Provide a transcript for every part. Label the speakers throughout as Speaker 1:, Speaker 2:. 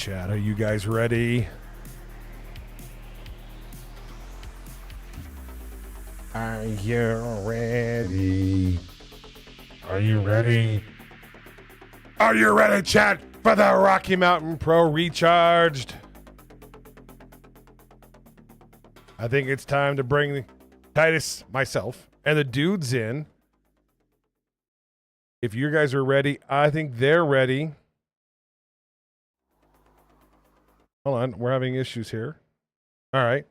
Speaker 1: chat. Are you guys ready? Are you ready? Are you ready? Are you ready, chat, for the Rocky Mountain Pro Recharged? I think it's time to bring Titus, myself, and the dudes in. If you guys are ready, I think they're ready. Hold on, we're having issues here. All right.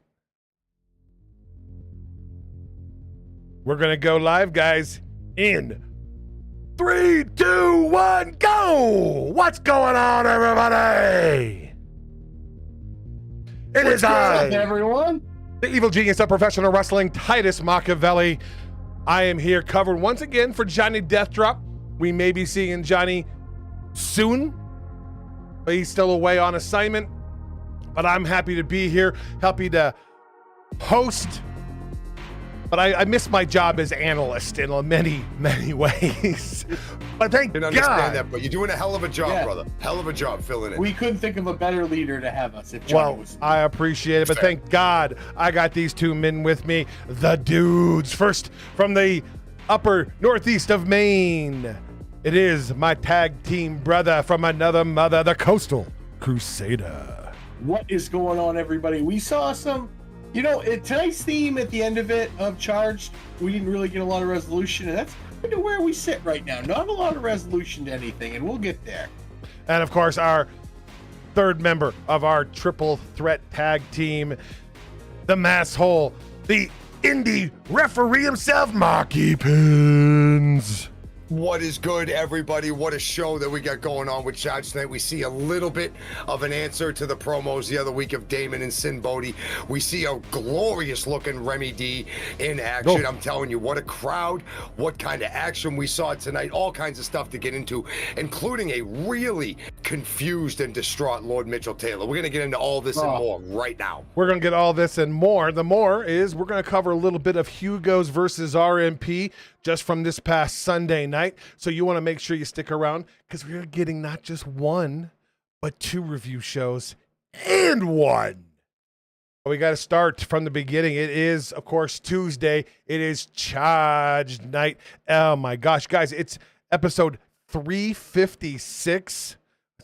Speaker 1: We're going to go live, guys, in 3, 2, 1, go! What's going on, everybody? It is I,
Speaker 2: everyone.
Speaker 1: the evil genius of professional wrestling, Titus Machiavelli. I am here covered once again for Johnny Deathdrop. We may be seeing Johnny soon, but he's still away on assignment. But I'm happy to be here, happy to host. But I miss my job as analyst in many, many ways. But thank
Speaker 3: I can
Speaker 1: God.
Speaker 3: understand that, but you're doing a hell of a job,
Speaker 2: Yeah.
Speaker 3: brother. Hell of a job filling in.
Speaker 2: We couldn't think of a better leader to have us if Johnny
Speaker 1: Well,
Speaker 2: was.
Speaker 1: I appreciate it, but
Speaker 3: Fair.
Speaker 1: thank God I got these two men with me, the dudes. First, from the upper northeast of Maine, it is my tag team brother from another mother, the Coastal Crusader.
Speaker 2: What is going on, everybody? We saw some, tonight's theme at the end of it of Charged, we didn't really get a lot of resolution, and that's kind of where we sit right now. Not a lot of resolution to anything, and we'll get there.
Speaker 1: And of course, our third member of our triple threat tag team, the mass hole, the indie referee himself, Marky Pins.
Speaker 3: What is good, everybody? What a show that we got going on with Charge tonight. We see a little bit of an answer to the promos the other week of Damon and Sin Bodhi. We see a glorious looking Remy D in action.
Speaker 1: Oh.
Speaker 3: I'm telling you, what a crowd, what kind of action we saw tonight, all kinds of stuff to get into, including a really confused and distraught Lord Mitchell Taylor. We're going to get into all this and more right now.
Speaker 1: We're going to get all this and more. The more is we're going to cover a little bit of Hugo's versus RMP just from this past Sunday night. So you want to make sure you stick around because we're getting not just one, but two review shows and one. We got to start from the beginning. It is, of course, Tuesday. It is Charged night. Oh my gosh, guys, it's episode 356.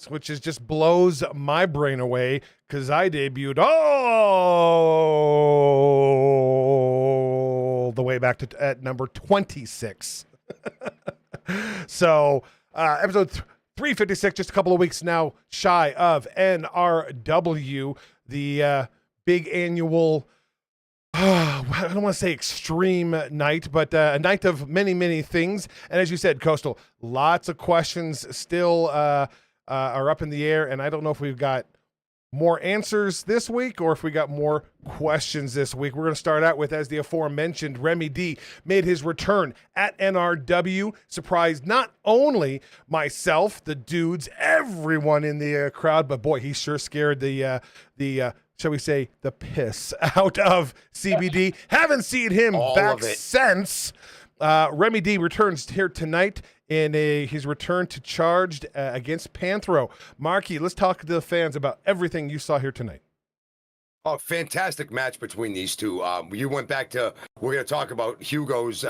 Speaker 1: Which is just blows my brain away because I debuted all the way back to at number 26. So episode 356, just a couple of weeks now shy of NRW, the big annual, I don't want to say extreme night, but a night of many, many things. And as you said, Coastal, lots of questions still are up in the air, and I don't know if we've got more answers this week or if we got more questions this week. We're going to start out with, as the aforementioned, Remy D made his return at NRW, surprised not only myself, the dudes, everyone in the crowd, but boy, he sure scared the shall we say, the piss out of CBD. Haven't seen him
Speaker 3: All
Speaker 1: back
Speaker 3: of it.
Speaker 1: since. Remy D returns here tonight in his return to Charged against Panthro. Marky, let's talk to the fans about everything you saw here tonight.
Speaker 3: Oh, fantastic match between these two. You went back to, we're going to talk about Hugo's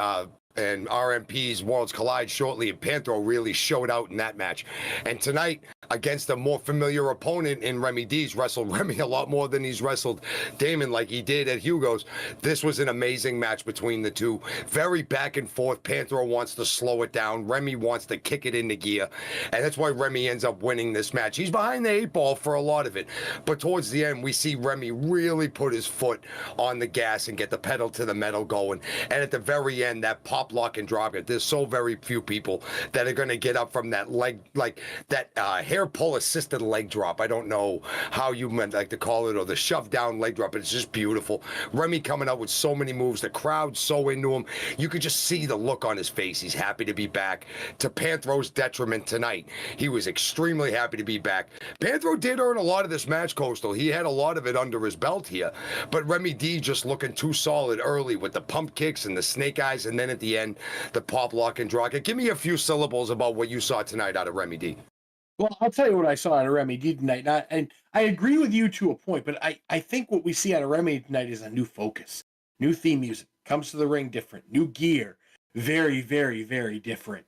Speaker 3: and RMP's Worlds Collide shortly, and Panthro really showed out in that match. And tonight, against a more familiar opponent in Remy D's, wrestled Remy a lot more than he's wrestled Damon like he did at Hugo's. This was an amazing match between the two. Very back and forth. Panthro wants to slow it down. Remy wants to kick it into gear. And that's why Remy ends up winning this match. He's behind the 8 ball for a lot of it. But towards the end, we see Remy really put his foot on the gas and get the pedal to the metal going. And at the very end, that pop lock and drop it. There's so very few people that are going to get up from that leg, like that hair pull assisted leg drop. I don't know how you meant like to call it, or the shove down leg drop. It's just beautiful. Remy coming out with so many moves. The crowd's so into him. You could just see the look on his face. He's happy to be back. To Panthro's detriment tonight, he was extremely happy to be back. Panthro did earn a lot of this match, Coastal. He had a lot of it under his belt here. But Remy D just looking too solid early with the pump kicks and the snake eyes, and then at the end, the pop lock and drop it. Give me a few syllables about what you saw tonight out of Remy D.
Speaker 2: Well, I'll tell you what I saw out of Remy D tonight. And I agree with you to a point, but I think what we see out of Remy tonight is a new focus, new theme music, comes to the ring different, new gear, very, very, very different.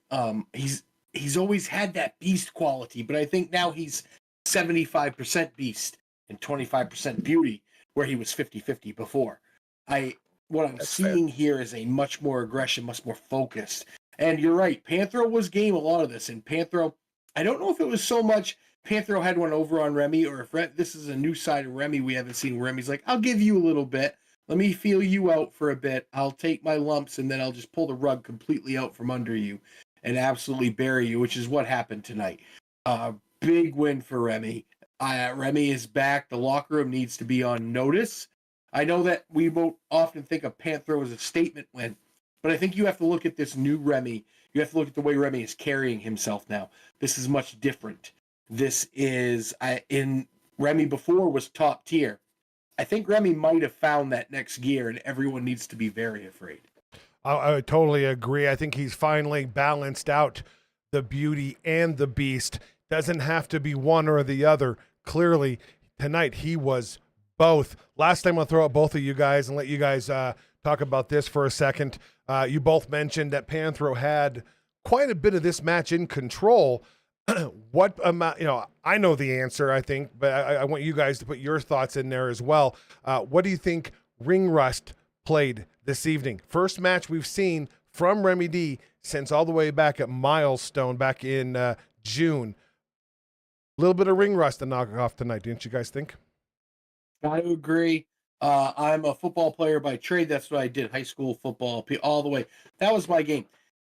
Speaker 2: He's always had that beast quality, but I think now he's 75% beast and 25% beauty, where he was 50-50 before. What I'm seeing here is a much more aggression, much more focused. And you're right, Panthro was game a lot of this, and Panthro, I don't know if it was so much Panthro had one over on Remy, or if this is a new side of Remy we haven't seen. Remy's like, I'll give you a little bit. Let me feel you out for a bit. I'll take my lumps, and then I'll just pull the rug completely out from under you and absolutely bury you, which is what happened tonight. Big win for Remy. Remy is back. The locker room needs to be on notice. I know that we won't often think of Panthro as a statement win, but I think you have to look at this new Remy. You have to look at the way Remy is carrying himself now. This is much different. This is, in Remy before was top tier. I think Remy might have found that next gear, and everyone needs to be very afraid.
Speaker 1: I totally agree. I think he's finally balanced out the beauty and the beast. Doesn't have to be one or the other. Clearly, tonight he was both. Last time I'll throw out both of you guys and let you guys talk about this for a second. You both mentioned that Panthro had quite a bit of this match in control. What amount, I know the answer, I think, but I want you guys to put your thoughts in there as well. What do you think ring rust played this evening? First match we've seen from Remy D since all the way back at Milestone back in June. A little bit of ring rust to knock off tonight, didn't you guys think?
Speaker 2: I agree. I'm a football player by trade. That's what I did. High school football, all the way. That was my game.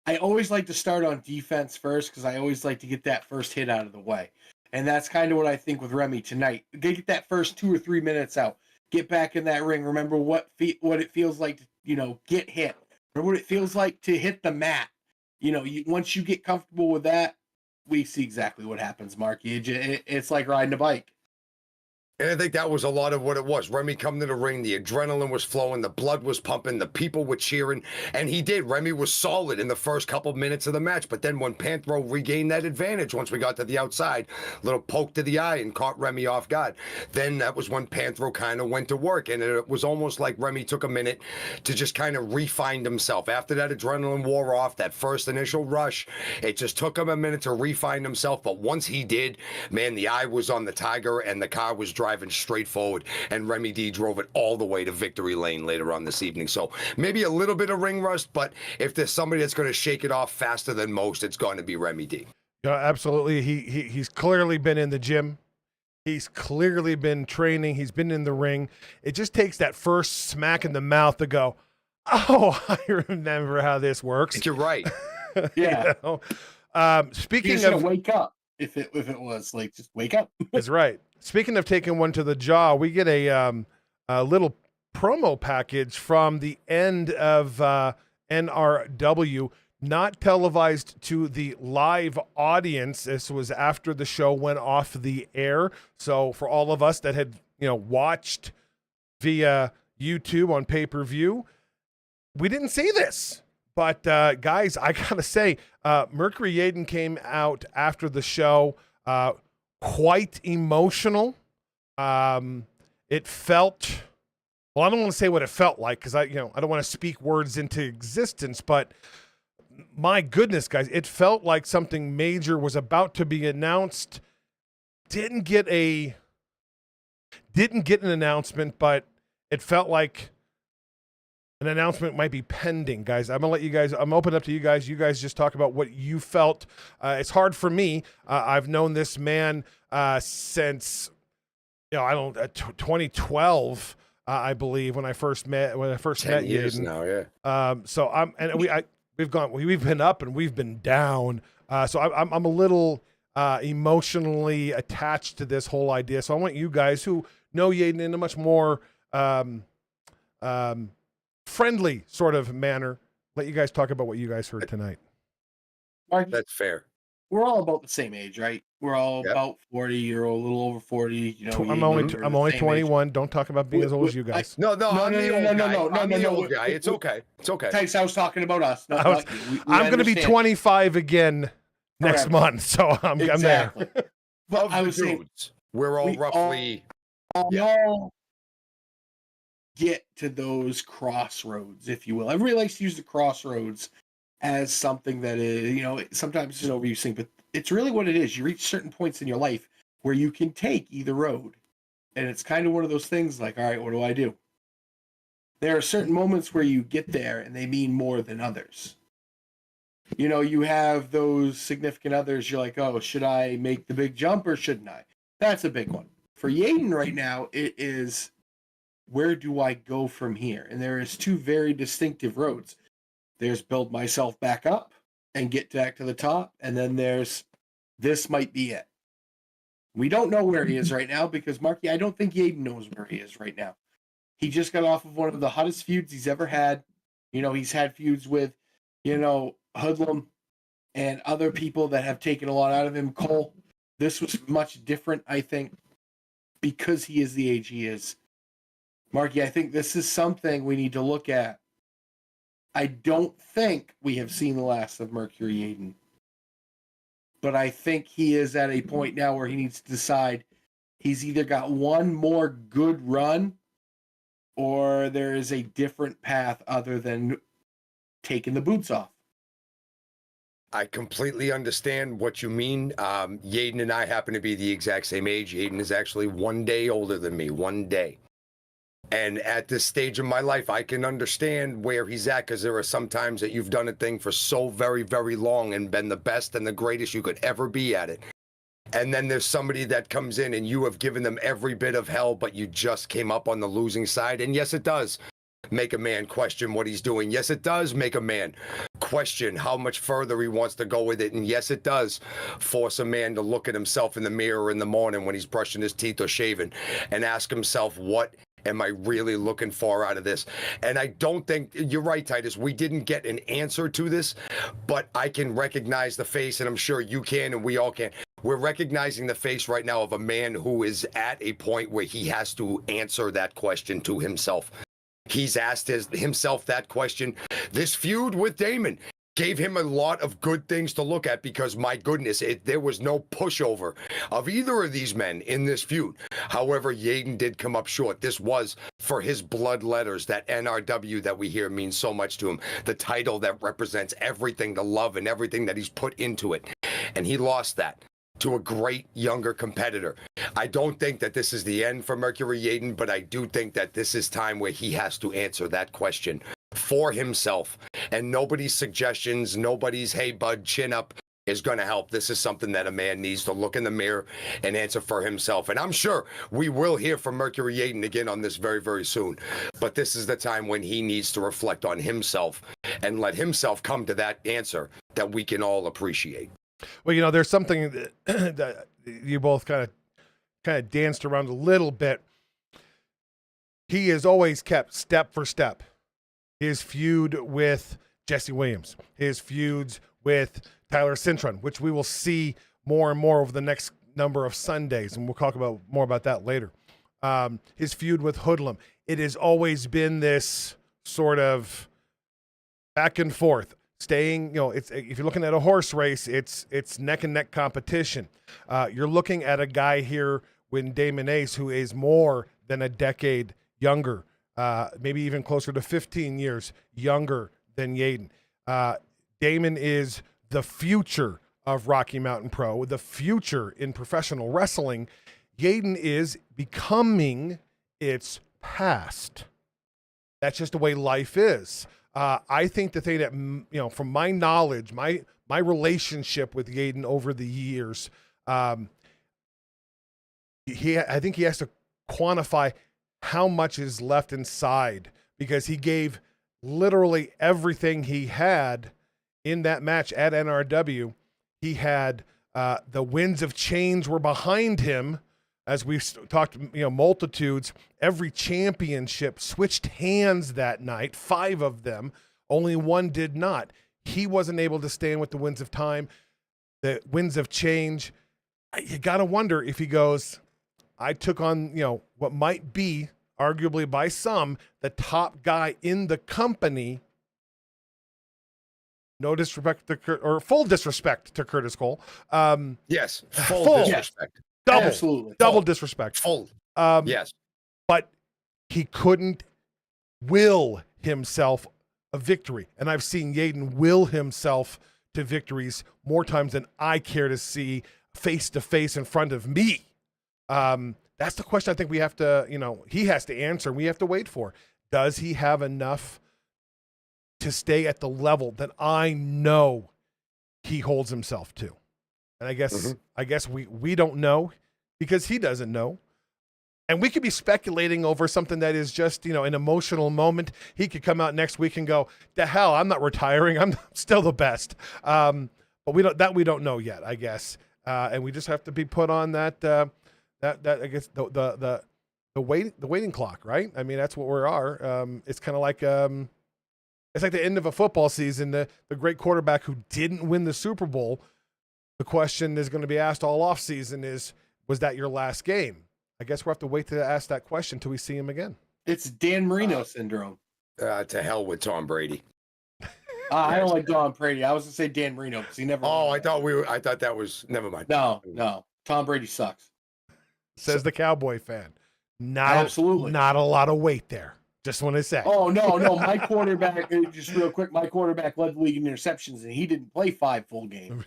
Speaker 2: I always like to start on defense first because I always like to get that first hit out of the way. And that's kind of what I think with Remy tonight. Get that first 2 or 3 minutes out. Get back in that ring. Remember what it feels like to, get hit. Remember what it feels like to hit the mat. Once you get comfortable with that, we see exactly what happens, Marky. It's like riding a bike.
Speaker 3: And I think that was a lot of what it was. Remy coming to the ring, the adrenaline was flowing, the blood was pumping, the people were cheering, and he did. Remy was solid in the first couple of minutes of the match, but then when Panthro regained that advantage, once we got to the outside, a little poke to the eye and caught Remy off guard, then that was when Panthro kind of went to work, and it was almost like Remy took a minute to just kind of re-find himself. After that adrenaline wore off, that first initial rush, it just took him a minute to re-find himself, but once he did, man, the eye was on the tiger, and the car was driving straight forward, and Remy D drove it all the way to victory lane later on this evening. So maybe a little bit of ring rust, but if there's somebody that's going to shake it off faster than most, it's going to be Remy D.
Speaker 1: Yeah, absolutely. He's clearly been in the gym. He's clearly been training. He's been in the ring. It just takes that first smack in the mouth to go, oh, I remember how this works.
Speaker 3: You're right.
Speaker 2: Yeah.
Speaker 1: Speaking
Speaker 2: of wake up. If it was like, just wake up.
Speaker 1: That's right. Speaking of taking one to the jaw, we get a little promo package from the end of NRW, not televised to the live audience. This was after the show went off the air. So for all of us that had watched via YouTube on pay-per-view, we didn't see this. But guys, I gotta say, Mercury Yaden came out after the show, quite emotional. It felt, well, I don't want to say what it felt like because I don't want to speak words into existence. But my goodness, guys, it felt like something major was about to be announced. Didn't get an announcement, but it felt like an announcement might be pending, guys. I'm open up to you guys. You guys just talk about what you felt. It's hard for me. I've known this man since 2012, I believe, when I first met
Speaker 3: 10 years
Speaker 1: Yaden.
Speaker 3: now, yeah.
Speaker 1: So we've been up and we've been down. So I'm a little emotionally attached to this whole idea. So I want you guys who know Yaden in a much more friendly sort of manner, let you guys talk about what you guys heard tonight.
Speaker 2: Mark,
Speaker 3: That's fair.
Speaker 2: We're all about the same age, right? We're all about 40 or a little over 40.
Speaker 1: I'm only 21. Age. Don't talk about being as old as you guys.
Speaker 3: No, I'm the old guy. It's okay.
Speaker 2: Thanks. I was talking about us. I'm
Speaker 1: going to be 25 again next
Speaker 2: Correct.
Speaker 1: month. So I'm there.
Speaker 2: Exactly. But
Speaker 3: Of
Speaker 2: I
Speaker 3: the
Speaker 2: was saying,
Speaker 3: dudes, we're all
Speaker 2: we
Speaker 3: roughly.
Speaker 2: we all get to those crossroads, if you will. Everybody likes to use the crossroads as something that is, sometimes it's an overused thing, but it's really what it is. You reach certain points in your life where you can take either road. And it's kind of one of those things like, all right, what do I do? There are certain moments where you get there and they mean more than others. You have those significant others. You're like, oh, should I make the big jump or shouldn't I? That's a big one. For Yaden right now, it is, where do I go from here? And there is two very distinctive roads. There's build myself back up and get back to the top. And then there's, this might be it. We don't know where he is right now because, Marky, I don't think Yaden knows where he is right now. He just got off of one of the hottest feuds he's ever had. He's had feuds with, Hoodlum and other people that have taken a lot out of him. Cole, this was much different, I think, because he is the age he is. Marky, I think this is something we need to look at. I don't think we have seen the last of Mercury Yaden. But I think he is at a point now where he needs to decide he's either got one more good run or there is a different path other than taking the boots off.
Speaker 3: I completely understand what you mean. Yaden and I happen to be the exact same age. Yaden is actually 1 day older than me, 1 day. And at this stage of my life, I can understand where he's at because there are some times that you've done a thing for so very, very long and been the best and the greatest you could ever be at it. And then there's somebody that comes in and you have given them every bit of hell, but you just came up on the losing side. And yes, it does make a man question what he's doing. Yes, it does make a man question how much further he wants to go with it. And yes, it does force a man to look at himself in the mirror in the morning when he's brushing his teeth or shaving and ask himself, what am I really looking for out of this? And I don't think, you're right, Titus, we didn't get an answer to this, but I can recognize the face, and I'm sure you can and we all can. We're recognizing the face right now of a man who is at a point where he has to answer that question to himself. He's asked himself that question. This feud with Damon gave him a lot of good things to look at because, my goodness, there was no pushover of either of these men in this feud. However, Yaden did come up short. This was for his blood letters, that NRW that we hear means so much to him, the title that represents everything, the love and everything that he's put into it. And he lost that to a great younger competitor. I don't think that this is the end for Mercury Yaden, but I do think that this is time where he has to answer that question for himself. And nobody's suggestions, nobody's, hey, bud, chin up, is going to help. This is something that a man needs to look in the mirror and answer for himself. And I'm sure we will hear from Mercury Yaden again on this very, very soon. But this is the time when he needs to reflect on himself and let himself come to that answer that we can all appreciate.
Speaker 1: Well, there's something that you both kind of danced around a little bit. He has always kept step for step his feud with Jesse Williams, his feuds with Tyler Cintron, which we will see more and more over the next number of Sundays, and we'll talk more about that later. His feud with Hoodlum. It has always been this sort of back and forth. Staying, it's, if you're looking at a horse race, it's neck and neck competition. You're looking at a guy here with Damon Ace who is more than a decade younger, maybe even closer to 15 years younger than Yaden. Damon is the future of Rocky Mountain Pro, the future in professional wrestling. Yaden is becoming its past. That's just the way life is. I think the thing that, from my knowledge, my relationship with Yaden over the years, I think he has to quantify how much is left inside, because he gave literally everything he had in that match at NRW. He had the winds of change were behind him. As we talked, multitudes, every championship switched hands that night, 5 of them, only 1 did not. He wasn't able to stand with the winds of time, the winds of change. You got to wonder if he goes, I took on, what might be, arguably by some, the top guy in the company. No disrespect to or full disrespect to Curtis Cole.
Speaker 3: Yes, full
Speaker 1: Full.
Speaker 3: disrespect.
Speaker 2: Absolutely.
Speaker 1: Double disrespect.
Speaker 3: Full. Yes.
Speaker 1: But he couldn't will himself a victory. And I've seen Yaden will himself to victories more times than I care to see face to face in front of me. That's the question I think we have to, he has to answer. We have to wait for. Does he have enough to stay at the level that I know he holds himself to? And I guess we don't know because he doesn't know. And we could be speculating over something that is just, an emotional moment. He could come out next week and go, "The hell, I'm not retiring. I'm still the best." But we don't know yet, I guess. And we just have to be put on that I guess the waiting clock, right? I mean, that's what we are. It's kind of like it's like the end of a football season. The great quarterback who didn't win the Super Bowl. The question is going to be asked all off season was that your last game? I guess we'll have to wait to ask that question till we see him again.
Speaker 2: It's Dan Marino syndrome.
Speaker 3: To hell with Tom Brady.
Speaker 2: I don't like Tom Brady. I was going to say Dan Marino because he never.
Speaker 3: Oh, I thought that was. Never mind.
Speaker 2: No. Tom Brady sucks.
Speaker 1: Says the Cowboy fan.
Speaker 2: Absolutely.
Speaker 1: Not a lot of weight there. Just want to say.
Speaker 2: Oh, no. My quarterback, just real quick, led the league in interceptions, and he didn't play 5 full games.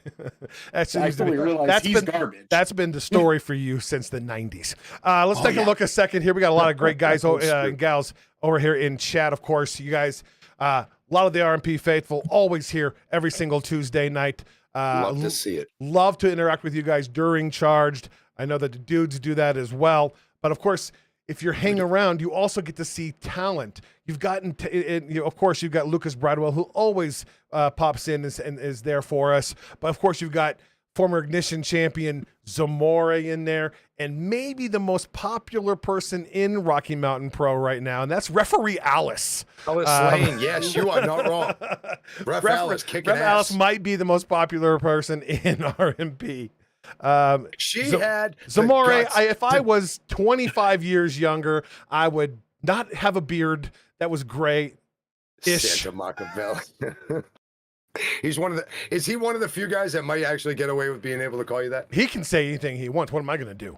Speaker 2: I fully realize he's garbage.
Speaker 1: That's been the story for you since the 90s. Let's take a look a second here. We got a lot of great guys and gals over here in chat, of course. You guys, a lot of the RMP faithful, always here every single Tuesday night.
Speaker 3: Love to see it.
Speaker 1: Love to interact with you guys during Charged. I know that the dudes do that as well. But, of course, if you're hanging around, you also get to see talent. You've gotten, of course, you've got Lucas Bradwell, who always pops in and is there for us. But, of course, you've got former Ignition champion Zamore in there, and maybe the most popular person in Rocky Mountain Pro right now, and that's Referee Alice.
Speaker 3: Alice Lane, yes, you are not wrong. Ref Alice kicking ass.
Speaker 1: Alice might be the most popular person in RMP.
Speaker 3: She had
Speaker 1: Zamore. If I was 25 years younger, I would not have a beard. That was great.
Speaker 3: Santa Machiavelli. Is he one of the few guys that might actually get away with being able to call you that?
Speaker 1: He can say anything he wants. What am I going to do?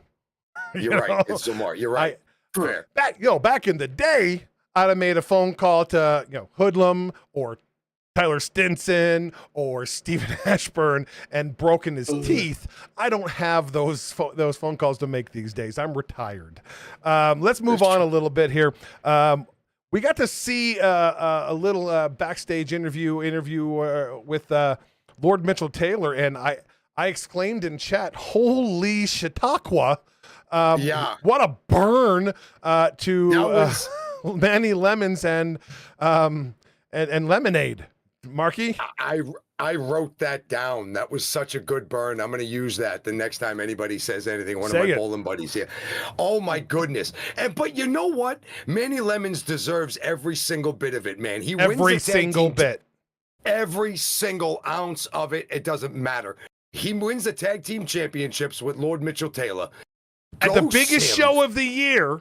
Speaker 3: You're right. It's Zamore. You're right. Fair.
Speaker 1: Back in the day, I'd have made a phone call to Hoodlum or Tyler Stinson or Stephen Ashburn and broken his teeth. I don't have those phone calls to make these days. I'm retired. Let's move on a little bit here. We got to see a little backstage interview with Lord Mitchell Taylor, and I exclaimed in chat, "Holy Chautauqua!" What a burn to Manny Lemons and Lemonade. Marky?
Speaker 3: I wrote that down. That was such a good burn. I'm going to use that the next time anybody says anything. One of my bowling buddies here. Oh my goodness! But you know what? Manny Lemons deserves every single bit of it, man. He wins
Speaker 1: every single bit,
Speaker 3: every single ounce of it. It doesn't matter. He wins the tag team championships with Lord Mitchell Taylor
Speaker 1: at the biggest show of the year,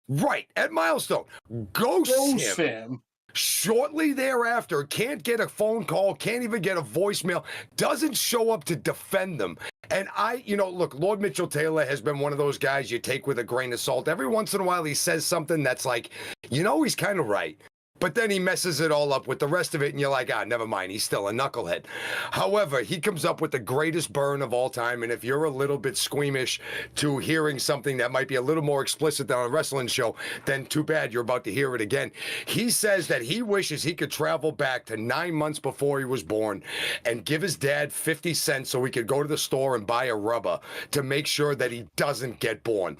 Speaker 3: right at Milestone. Ghosts him. Shortly thereafter, can't get a phone call, can't even get a voicemail, doesn't show up to defend them. And look, Lord Mitchell Taylor has been one of those guys you take with a grain of salt. Every once in a while, he says something that's like, he's kind of right. But then he messes it all up with the rest of it, and you're like, never mind, he's still a knucklehead. However, he comes up with the greatest burn of all time, and if you're a little bit squeamish to hearing something that might be a little more explicit than a wrestling show, then too bad, you're about to hear it again. He says that he wishes he could travel back to 9 months before he was born and give his dad 50 cents so he could go to the store and buy a rubber to make sure that he doesn't get born.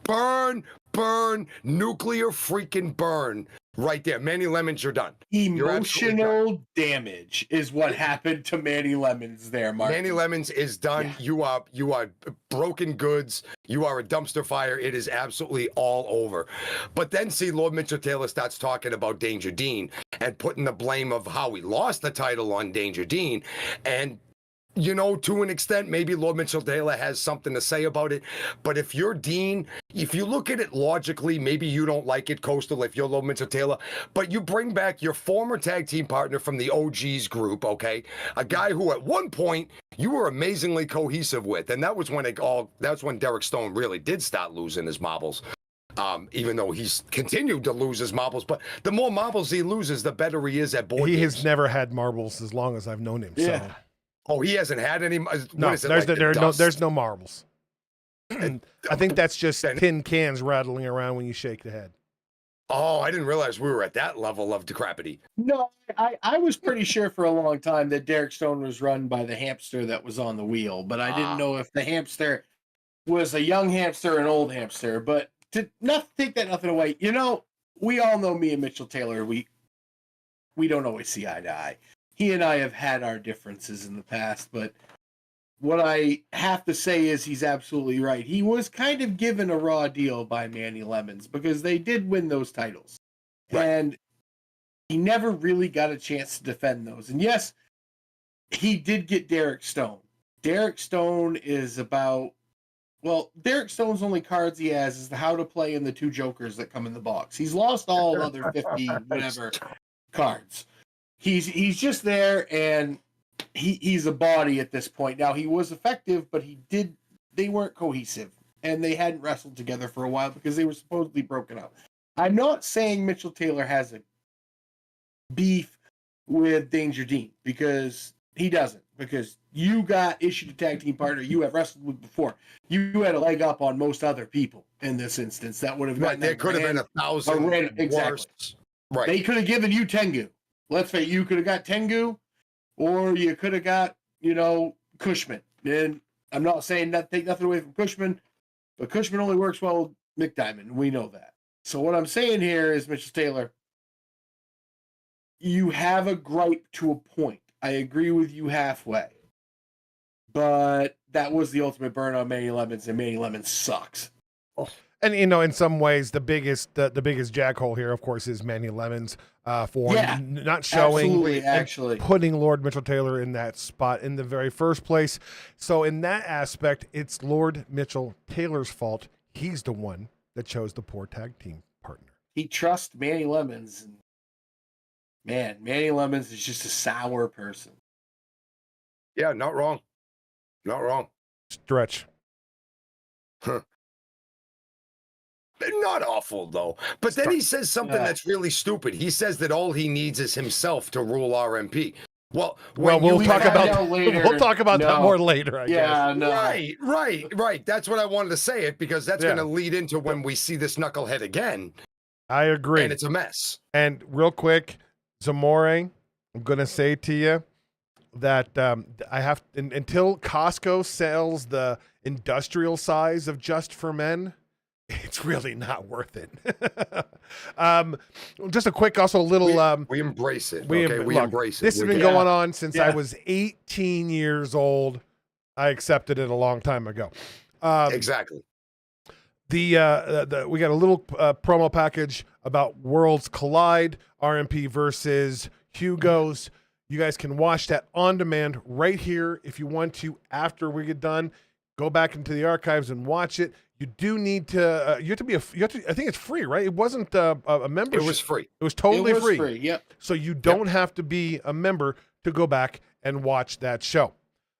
Speaker 3: Burn, nuclear freaking burn. Right there. Manny Lemons, you're done.
Speaker 2: Emotional damage is what happened to Manny Lemons there, Mark.
Speaker 3: Manny Lemons is done. Yeah. You are broken goods. You are a dumpster fire. It is absolutely all over. But then see, Lord Mitchell Taylor starts talking about Danger Dean and putting the blame of how he lost the title on Danger Dean. And you know, to an extent, maybe Lord Mitchell Taylor has something to say about it. But if you're Dean, if you look at it logically, maybe you don't like it, Coastal, if you're Lord Mitchell Taylor, but you bring back your former tag team partner from the OGs group, okay? A guy who at one point you were amazingly cohesive with. And that was when that's when Derek Stone really did start losing his marbles. Even though he's continued to lose his marbles, but the more marbles he loses, the better he is at board games.
Speaker 1: He has never had marbles as long as I've known him.
Speaker 2: Yeah.
Speaker 1: So.
Speaker 3: Oh, he hasn't had any.
Speaker 1: No, there's no marbles. I think that's just tin cans rattling around when you shake the head.
Speaker 3: Oh, I didn't realize we were at that level of decrepity.
Speaker 2: No, I was pretty sure for a long time that Derek Stone was run by the hamster that was on the wheel, but I didn't know if the hamster was a young hamster or an old hamster. But to not take that nothing away, you know, we all know me and Mitchell Taylor. We don't always see eye to eye. He and I have had our differences in the past, but what I have to say is he's absolutely right. He was kind of given a raw deal by Manny Lemons because they did win those titles. Right. And he never really got a chance to defend those. And yes, he did get Derek Stone. Derek Stone is about, well, Derek Stone's only cards he has is the how to play and the two jokers that come in the box. He's lost all other 50 whatever cards. He's just there, and he's a body at this point. Now, he was effective, but they weren't cohesive, and they hadn't wrestled together for a while because they were supposedly broken up. I'm not saying Mitchell Taylor has a beef with Danger Dean, because he doesn't, because you got issued a tag team partner you have wrestled with before. You had a leg up on most other people in this instance. That would have
Speaker 3: right. There could have been 1,000
Speaker 2: exactly.
Speaker 3: Right.
Speaker 2: They could have given you Tengu. Let's say you could have got Tengu, or you could have got, you know, Cushman. And I'm not saying that take nothing away from Cushman, but Cushman only works well with McDiamond. We know that. So what I'm saying here is, Mitchell Taylor, you have a gripe to a point. I agree with you halfway. But that was the ultimate burn on Manny Lemons, and Manny Lemons sucks.
Speaker 1: Oh. And, you know, in some ways, the biggest jackhole here, of course, is Manny Lemons for not showing, actually putting Lord Mitchell Taylor in that spot in the very first place. So in that aspect, it's Lord Mitchell Taylor's fault. He's the one that chose the poor tag team partner.
Speaker 2: He trusts Manny Lemons. And man, Manny Lemons is just a sour person.
Speaker 3: Yeah, not wrong. Not wrong.
Speaker 1: Stretch.
Speaker 3: Huh. Not awful, though. But then he says something that's really stupid. He says that all he needs is himself to rule RMP. Well,
Speaker 1: we'll talk about later. We'll talk about that more later, I guess.
Speaker 2: No.
Speaker 3: Right. That's what I wanted to say it, because that's going to lead into when we see this knucklehead again.
Speaker 1: I agree.
Speaker 3: And it's a mess.
Speaker 1: And real quick, Zamore, I'm going to say to you that I have until Costco sells the industrial size of Just for Men, it's really not worth it. Just a quick, also a little.
Speaker 3: We embrace it. We embrace it.
Speaker 1: This has been going on since I was 18 years old. I accepted it a long time ago.
Speaker 3: Exactly.
Speaker 1: We got a little promo package about Worlds Collide, RMP versus Hugo's. You guys can watch that on demand right here if you want to. After we get done, go back into the archives and watch it. You do need to. I think it's free, right? It wasn't a membership.
Speaker 3: It was free.
Speaker 1: It was totally free.
Speaker 2: Yep.
Speaker 1: So you don't have to be a member to go back and watch that show.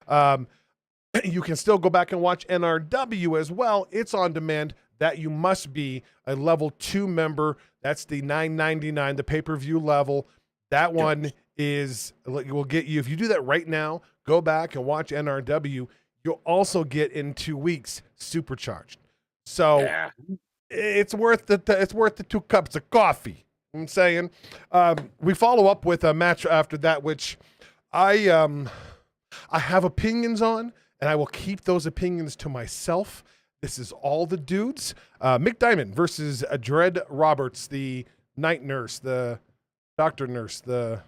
Speaker 1: You can still go back and watch NRW as well. It's on demand. That you must be a level 2 member. That's the $9.99, the pay-per-view level. That one will get you. If you do that right now, go back and watch NRW. You'll also get in 2 weeks Supercharged. So it's worth it's worth the 2 cups of coffee. I'm saying. We follow up with a match after that, which I have opinions on, and I will keep those opinions to myself. This is all the dudes. Mick Diamond versus Dread Roberts, the night nurse, the doctor nurse, the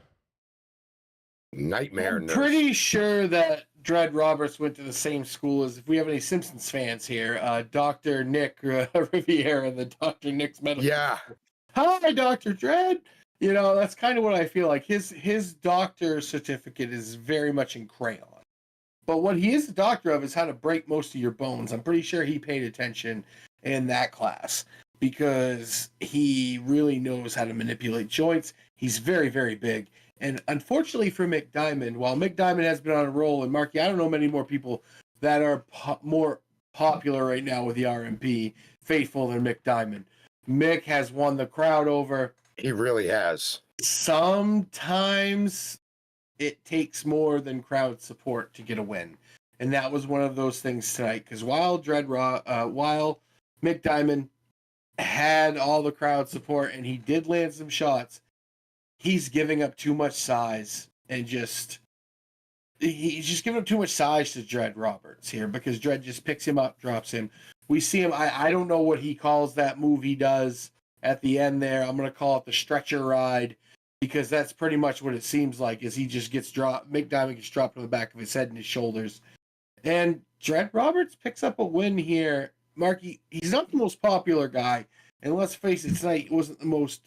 Speaker 3: nightmare nurse.
Speaker 2: I'm pretty sure that Dread Roberts went to the same school as, if we have any Simpsons fans here, Dr. Nick Riviera, the Dr. Nick's medical.
Speaker 3: Yeah.
Speaker 2: Hi, Dr. Dread. You know, that's kind of what I feel like. His doctor's certificate is very much in crayon. But what he is a doctor of is how to break most of your bones. I'm pretty sure he paid attention in that class because he really knows how to manipulate joints. He's very, very big. And unfortunately for Mick Diamond, while Mick Diamond has been on a roll, and Marky, I don't know many more people that are more popular right now with the RMP faithful than Mick Diamond. Mick has won the crowd over.
Speaker 3: He really has.
Speaker 2: Sometimes it takes more than crowd support to get a win. And that was one of those things tonight. Because while Mick Diamond had all the crowd support and he did land some shots, he's giving up too much size and he's just giving up too much size to Dredd Roberts here because Dredd just picks him up, drops him. We see him. I don't know what he calls that move he does at the end there. I'm going to call it the stretcher ride because that's pretty much what it seems like is he just gets dropped. Mick Diamond gets dropped on the back of his head and his shoulders. And Dredd Roberts picks up a win here. Marky, he's not the most popular guy. And let's face it, tonight wasn't the most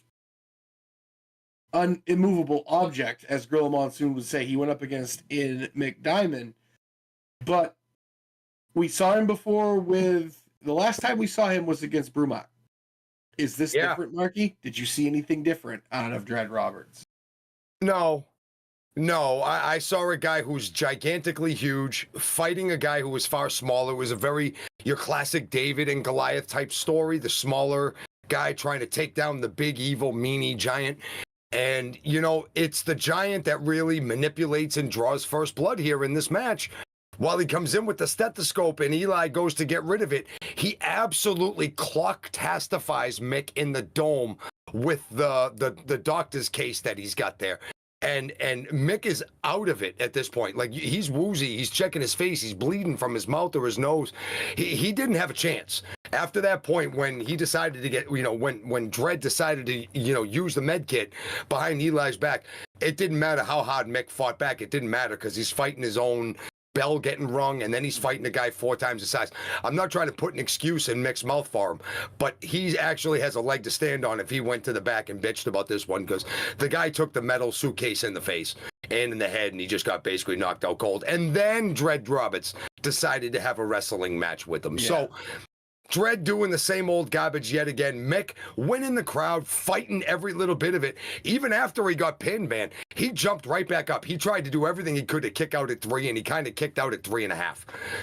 Speaker 2: immovable object, as Gorilla Monsoon would say. He went up against in Mick Diamond. But we saw him before with... The last time we saw him was against Brumac. Is this different, Marky? Did you see anything different out of Dredd Roberts?
Speaker 3: No. I saw a guy who's gigantically huge fighting a guy who was far smaller. It was a very your classic David and Goliath type story. The smaller guy trying to take down the big evil meanie giant. And, it's the giant that really manipulates and draws first blood here in this match. While he comes in with the stethoscope and Eli goes to get rid of it, he absolutely clock-tastifies Mick in the dome with the doctor's case that he's got there. And Mick is out of it at this point. Like, he's woozy. He's checking his face. He's bleeding from his mouth or his nose. He didn't have a chance. After that point, when he decided to get, when Dredd decided to, use the med kit behind Eli's back, it didn't matter how hard Mick fought back. It didn't matter because he's fighting his own bell getting rung, and then he's fighting a guy 4 times his size. I'm not trying to put an excuse in Mick's mouth for him, but he actually has a leg to stand on if he went to the back and bitched about this one, because the guy took the metal suitcase in the face and in the head, and he just got basically knocked out cold. And then Dredd Roberts decided to have a wrestling match with him. Yeah. So Dredd doing the same old garbage yet again. Mick winning the crowd, fighting every little bit of it. Even after he got pinned, man, he jumped right back up. He tried to do everything he could to kick out at 3, and he kind of kicked out at 3.5.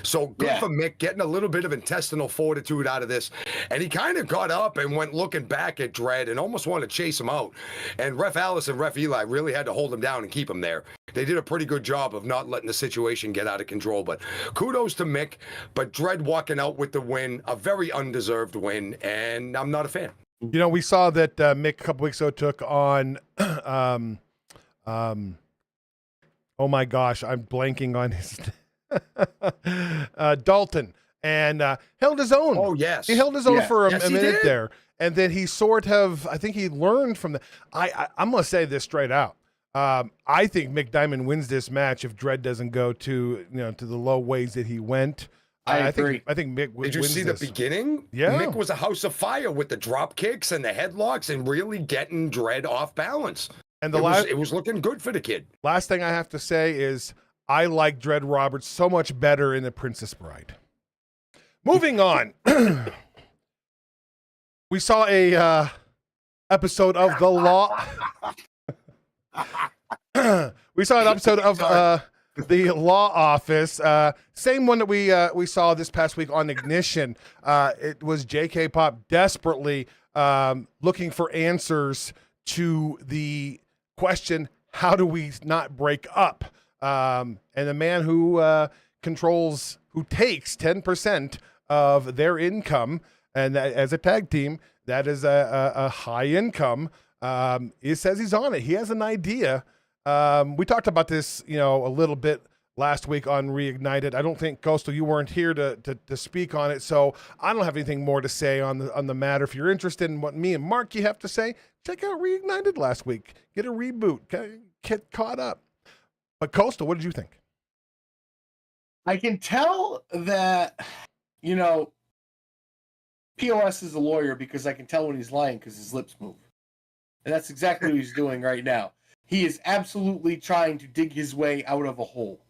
Speaker 3: So good for Mick, getting a little bit of intestinal fortitude out of this. And he kind of got up and went looking back at Dredd and almost wanted to chase him out. And Ref Alice and Ref Eli really had to hold him down and keep him there. They did a pretty good job of not letting the situation get out of control. But kudos to Mick. But Dredd walking out with the win, a very undeserved win, and I'm not a fan.
Speaker 1: We saw that Mick a couple weeks ago took on, oh my gosh, I'm blanking on his Dalton, and held his own.
Speaker 3: Oh, yes.
Speaker 1: He held his own for a minute there. And then he sort of, I think he learned from the, I'm going to say this straight out. I think Mick Diamond wins this match if Dredd doesn't go to the low ways that he went.
Speaker 2: I agree.
Speaker 1: I think Mick wins.
Speaker 3: Did you see the beginning?
Speaker 1: Yeah.
Speaker 3: Mick was a house of fire with the drop kicks and the headlocks and really getting Dredd off balance. And it was looking good for the kid.
Speaker 1: Last thing I have to say is I like Dredd Roberts so much better in The Princess Bride. Moving on. We saw a episode of The Law. We saw an episode of The Law Office. Same one that we saw this past week on Ignition. It was J.K. Pop desperately looking for answers to the question, how do we not break up? And the man who takes 10% of their income, and that, as a tag team, that is a high income. He says he's on it. He has an idea. We talked about this, a little bit last week on Reignited. I don't think, Coastal, you weren't here to speak on it, so I don't have anything more to say on the matter. If you're interested in what me and Mark have to say, check out Reignited last week. Get a reboot. Get caught up. But Coastal, what did you think?
Speaker 2: I can tell that, POS is a lawyer because I can tell when he's lying because his lips move. And that's exactly what he's doing right now. He is absolutely trying to dig his way out of a hole.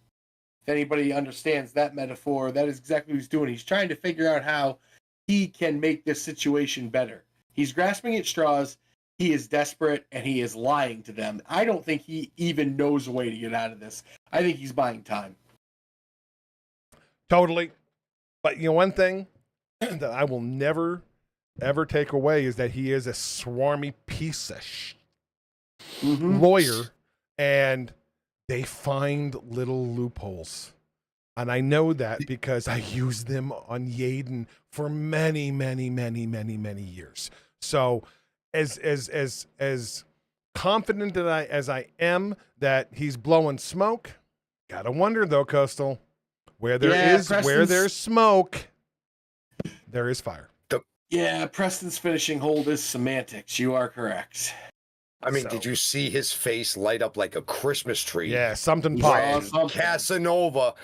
Speaker 2: If anybody understands that metaphor, that is exactly what he's doing. He's trying to figure out how he can make this situation better. He's grasping at straws. He is desperate, and he is lying to them. I don't think he even knows a way to get out of this. I think he's buying time.
Speaker 1: Totally. But one thing that I will never, ever take away is that he is a swarmy piece of lawyer, and they find little loopholes. And I know that because I used them on Yaden for many, many, many, many, many years. So as confident as I am that he's blowing smoke, gotta wonder though, Coastal, where there's smoke, there is fire.
Speaker 2: Yeah, Preston's finishing hold is semantics. You are correct.
Speaker 3: I mean, did you see his face light up like a Christmas tree?
Speaker 1: Yeah, something popped.
Speaker 3: When Casanova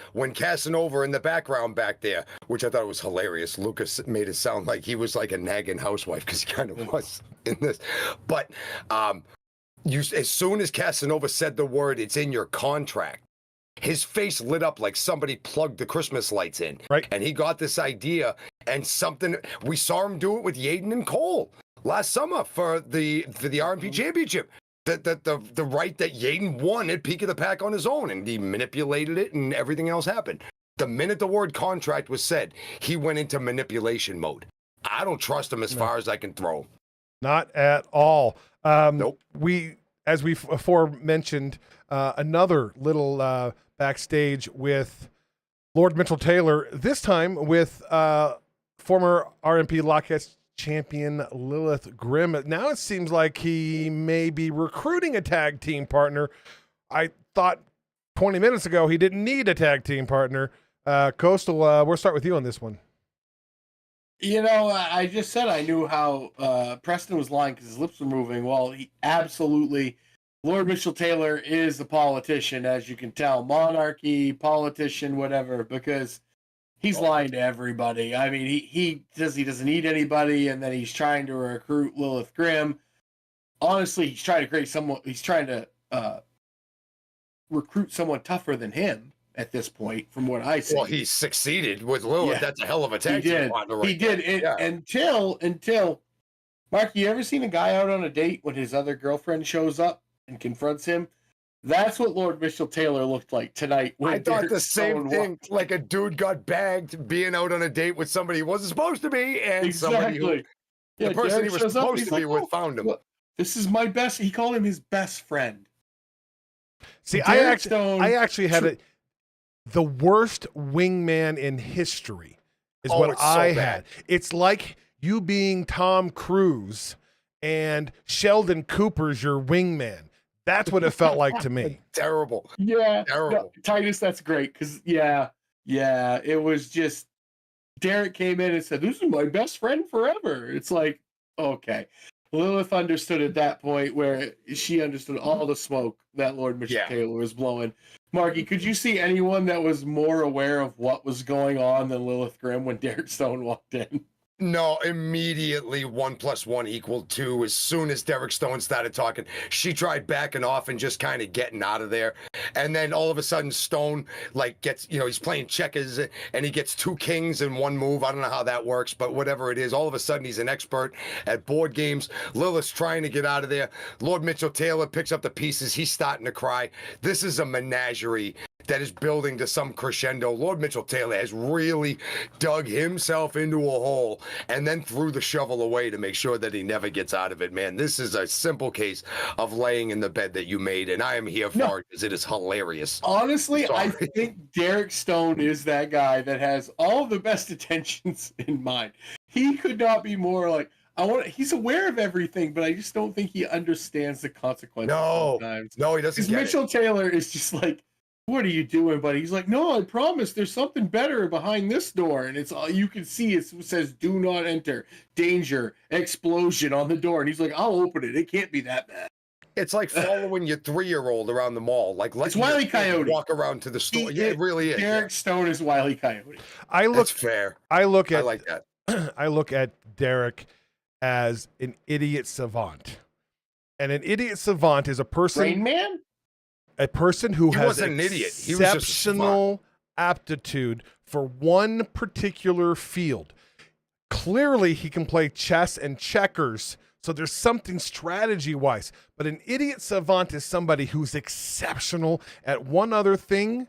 Speaker 3: in the background back there, which I thought was hilarious. Lucas made it sound like he was like a nagging housewife because he kind of was in this. But as soon as Casanova said the word, "It's in your contract," his face lit up like somebody plugged the Christmas lights in.
Speaker 1: Right.
Speaker 3: And he got this idea, and we saw him do it with Yaden and Cole last summer for the RMP championship. The right that Yaden won at Peak of the Pack on his own, and he manipulated it, and everything else happened. The minute the word contract was said, he went into manipulation mode. I don't trust him as far as I can throw.
Speaker 1: Not at all.
Speaker 3: Nope.
Speaker 1: As we aforementioned, another little backstage with Lord Mitchell Taylor, this time with former RMP Lockheed's champion Lilith Grimm. Now it seems like he may be recruiting a tag team partner. I thought 20 minutes ago he didn't need a tag team partner. Coastal, we'll start with you on this one.
Speaker 2: I just said I knew how Preston was lying because his lips were moving. Well, he absolutely, Lord Mitchell Taylor is the politician, as you can tell. Monarchy, politician, whatever, because he's lying to everybody. I mean, he doesn't need anybody, and then he's trying to recruit Lilith Grimm. Honestly, he's trying to recruit someone tougher than him at this point, from what I see.
Speaker 3: Well, he succeeded with Lilith. Yeah. That's a hell of a tag team partner.
Speaker 2: He did. Until Mark, you ever seen a guy out on a date when his other girlfriend shows up and confronts him? That's what Lord Mitchell Taylor looked like tonight.
Speaker 3: I thought the same thing. Like a dude got bagged being out on a date with somebody he wasn't supposed to be, and somebody who the person he was supposed to be with found him.
Speaker 2: Look, this is my best. He called him his best friend.
Speaker 1: See, I actually had the worst wingman in history is what I had. It's like you being Tom Cruise and Sheldon Cooper's your wingman. That's what it felt like to me.
Speaker 3: Terrible.
Speaker 2: Yeah.
Speaker 3: Terrible.
Speaker 2: No, Titus, that's great. Because, it was just, Derek came in and said, "This is my best friend forever." It's like, okay. Lilith understood at that point where she understood all the smoke that Lord Mitchell Taylor was blowing. Marky, could you see anyone that was more aware of what was going on than Lilith Grimm when Derek Stone walked in?
Speaker 3: No, immediately 1 + 1 = 2. As soon as Derek Stone started talking, she tried backing off and just kind of getting out of there. And then all of a sudden, Stone gets, he's playing checkers and he gets 2 kings in one move. I don't know how that works, but whatever it is, all of a sudden he's an expert at board games. Lilith's trying to get out of there. Lord Mitchell Taylor picks up the pieces. He's starting to cry. This is a menagerie that is building to some crescendo. Lord Mitchell Taylor has really dug himself into a hole and then threw the shovel away to make sure that he never gets out of it, man. This is a simple case of laying in the bed that you made, and I am here for it because it is hilarious.
Speaker 2: Honestly, I think Derek Stone is that guy that has all the best intentions in mind. He could not be more he's aware of everything, but I just don't think he understands the consequences sometimes.
Speaker 3: No, he doesn't get
Speaker 2: Mitchell Taylor is just like, "What are you doing, buddy?" He's like, "No, I promise there's something better behind this door." And it's all you can see. It says, "Do not enter, danger, explosion" on the door. And he's like, "I'll open it. It can't be that bad."
Speaker 3: It's like following your 3-year-old around the mall.
Speaker 2: It's Wile E. Coyote.
Speaker 3: Walk around to the store. It really is.
Speaker 2: Derek Stone is Wile E. Coyote.
Speaker 3: That's fair.
Speaker 1: I like
Speaker 3: that.
Speaker 1: I look at Derek as an idiot savant. And an idiot savant is a person...
Speaker 2: Rain Man?
Speaker 1: A person who has
Speaker 3: wasn't an idiot. He was just
Speaker 1: exceptional aptitude for one particular field. Clearly, he can play chess and checkers, so there's something strategy-wise. But an idiot savant is somebody who's exceptional at one other thing,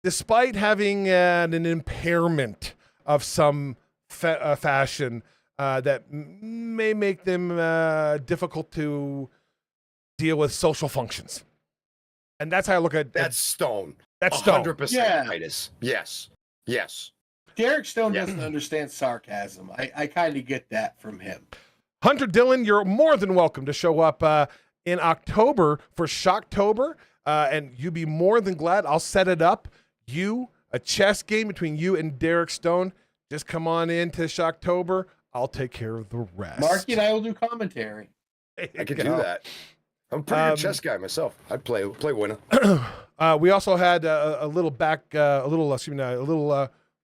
Speaker 1: despite having an impairment of some fashion that may make them difficult to deal with social functions. And that's how I look at
Speaker 3: That's Stone.
Speaker 1: That's Stone.
Speaker 3: 100%
Speaker 2: Yeah.
Speaker 3: Titus. Yes. Yes.
Speaker 2: Derek Stone doesn't understand sarcasm. I kind of get that from him.
Speaker 1: Hunter Dillon, you're more than welcome to show up in October for Shocktober, and you'd be more than glad. I'll set it up. A chess game between you and Derek Stone. Just come on in to Shocktober. I'll take care of the rest.
Speaker 2: Marky and I will do commentary.
Speaker 3: I could do that. I'm a pretty good chess guy myself. I'd play winner.
Speaker 1: We also had a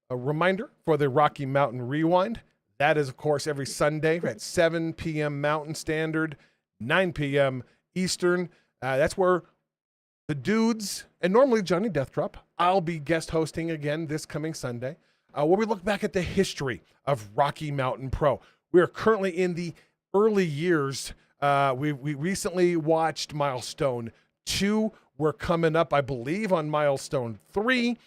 Speaker 1: reminder for the Rocky Mountain Rewind. That is, of course, every Sunday at 7 p.m. Mountain Standard, 9 p.m. Eastern. That's where the dudes, and normally Johnny Deathdrop, I'll be guest hosting again this coming Sunday, where we look back at the history of Rocky Mountain Pro. We are currently in the early years. We recently watched Milestone 2. We're coming up, I believe, on Milestone 3.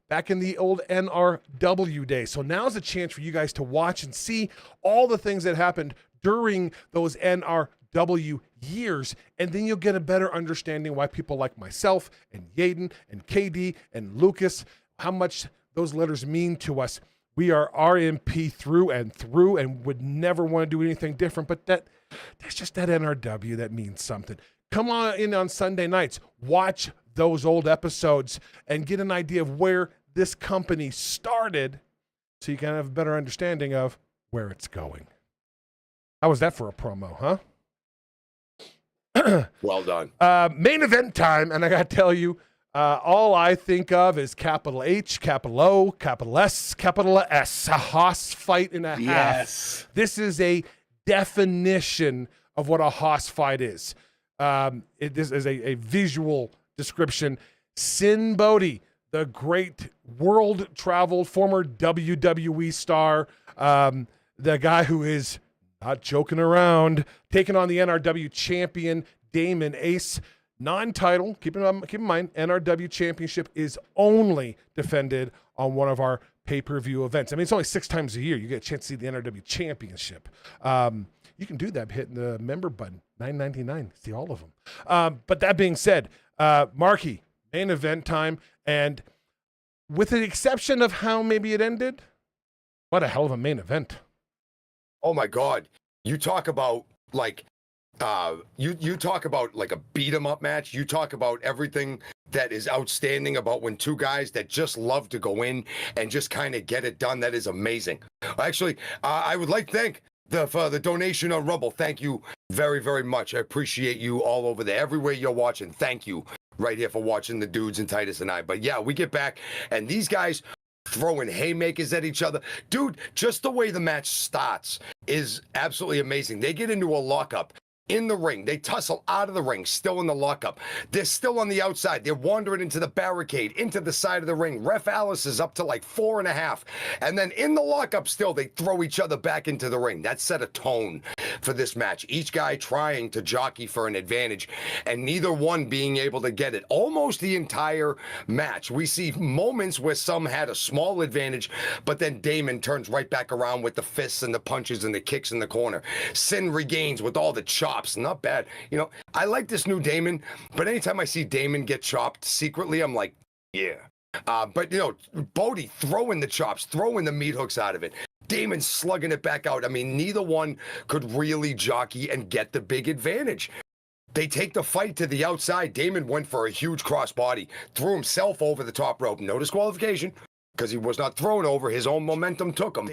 Speaker 1: Back in the old NRW days. So now's a chance for you guys to watch and see all the things that happened during those NRW years, and then you'll get a better understanding why people like myself and Yaden and KD and Lucas, how much those letters mean to us. We are RMP through and would never want to do anything different, but there's just that NRW that means something. Come on in on Sunday nights, watch those old episodes and get an idea of where this company started so you can have a better understanding of where it's going. How was that for a promo, huh?
Speaker 3: Well done.
Speaker 1: Main event time, and I got to tell you, all I think of is capital H, capital O, capital S, capital S, a Haas fight and a half.
Speaker 2: Yes.
Speaker 1: This is a definition of what a Haas fight is. This is a visual description. Sin Bodhi, the great world-traveled former WWE star, the guy who is not joking around, taking on the NRW champion, Damon Ace. Non-title, keep in mind, NRW championship is only defended on one of our pay-per-view events. I mean, it's only 6 times a year. You get a chance to see the NRW championship. You can do that by hitting the member button, $9.99. See all of them. But that being said, Marky, main event time, and with the exception of how maybe it ended, what a hell of a main event.
Speaker 3: Oh my God. You talk about like you talk about like a beat 'em up match. You talk about everything that is outstanding about when two guys that just love to go in and just kind of get it done. That is amazing. Actually, I would like to thank for the donation on Rumble. Thank you very, very much. I appreciate you all over there. Everywhere you're watching, thank you right here for watching the dudes and Titus and I. But yeah, we get back and these guys throwing haymakers at each other. Dude, just the way the match starts is absolutely amazing. They get into a lockup in the ring. They tussle out of the ring, still in the lockup. They're still on the outside. They're wandering into the barricade, into the side of the ring. Ref Alice is up to like 4.5. And then in the lockup still, they throw each other back into the ring. That set a tone for this match. Each guy trying to jockey for an advantage and neither one being able to get it. Almost the entire match. We see moments where some had a small advantage, but then Damon turns right back around with the fists and the punches and the kicks in the corner. Sin regains with all the chops. Not bad. You know, I like this new Damon, but anytime I see Damon get chopped secretly, I'm like, yeah. But, you know, Bodhi throwing the chops, throwing the meat hooks out of it. Damon slugging it back out. I mean, neither one could really jockey and get the big advantage. They take the fight to the outside. Damon went for a huge crossbody, threw himself over the top rope. No disqualification, because he was not thrown over. His own momentum took him.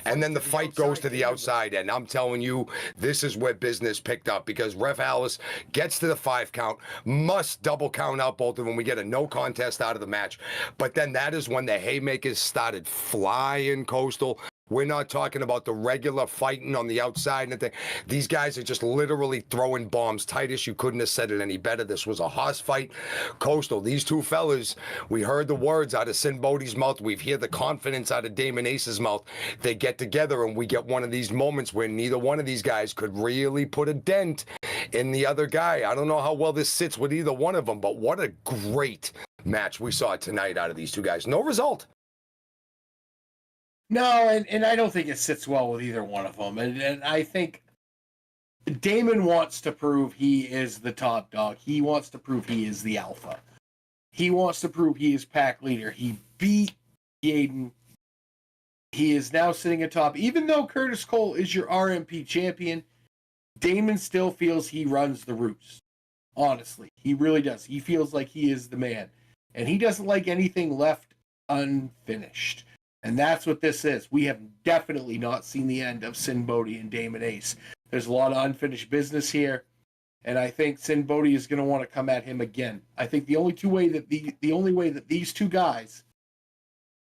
Speaker 3: And then the fight goes to the outside. And I'm telling you, this is where business picked up because Ref Alice gets to the 5 count, must double count out both of them. We get a no contest out of the match. But then that is when the haymakers started flying, Coastal. We're not talking about the regular fighting on the outside and thing. These guys are just literally throwing bombs. Titus, you couldn't have said it any better. This was a hoss fight. Coastal, these two fellas, we heard the words out of Sin Bodhi's mouth. We've heard the confidence out of Damon Ace's mouth. They get together and we get one of these moments where neither one of these guys could really put a dent in the other guy. I don't know how well this sits with either one of them, but what a great match we saw tonight out of these two guys. No result.
Speaker 2: No, and I don't think it sits well with either one of them. And I think Damon wants to prove he is the top dog. He wants to prove he is the alpha. He wants to prove he is pack leader. He beat Yaden. He is now sitting atop. Even though Curtis Cole is your RMP champion, Damon still feels he runs the roost. Honestly, he really does. He feels like he is the man. And he doesn't like anything left unfinished. And that's what this is. We have definitely not seen the end of Sin Bodhi and Damon Ace. There's a lot of unfinished business here, and I think Sin Bodhi is going to want to come at him again. I think the only way that these two guys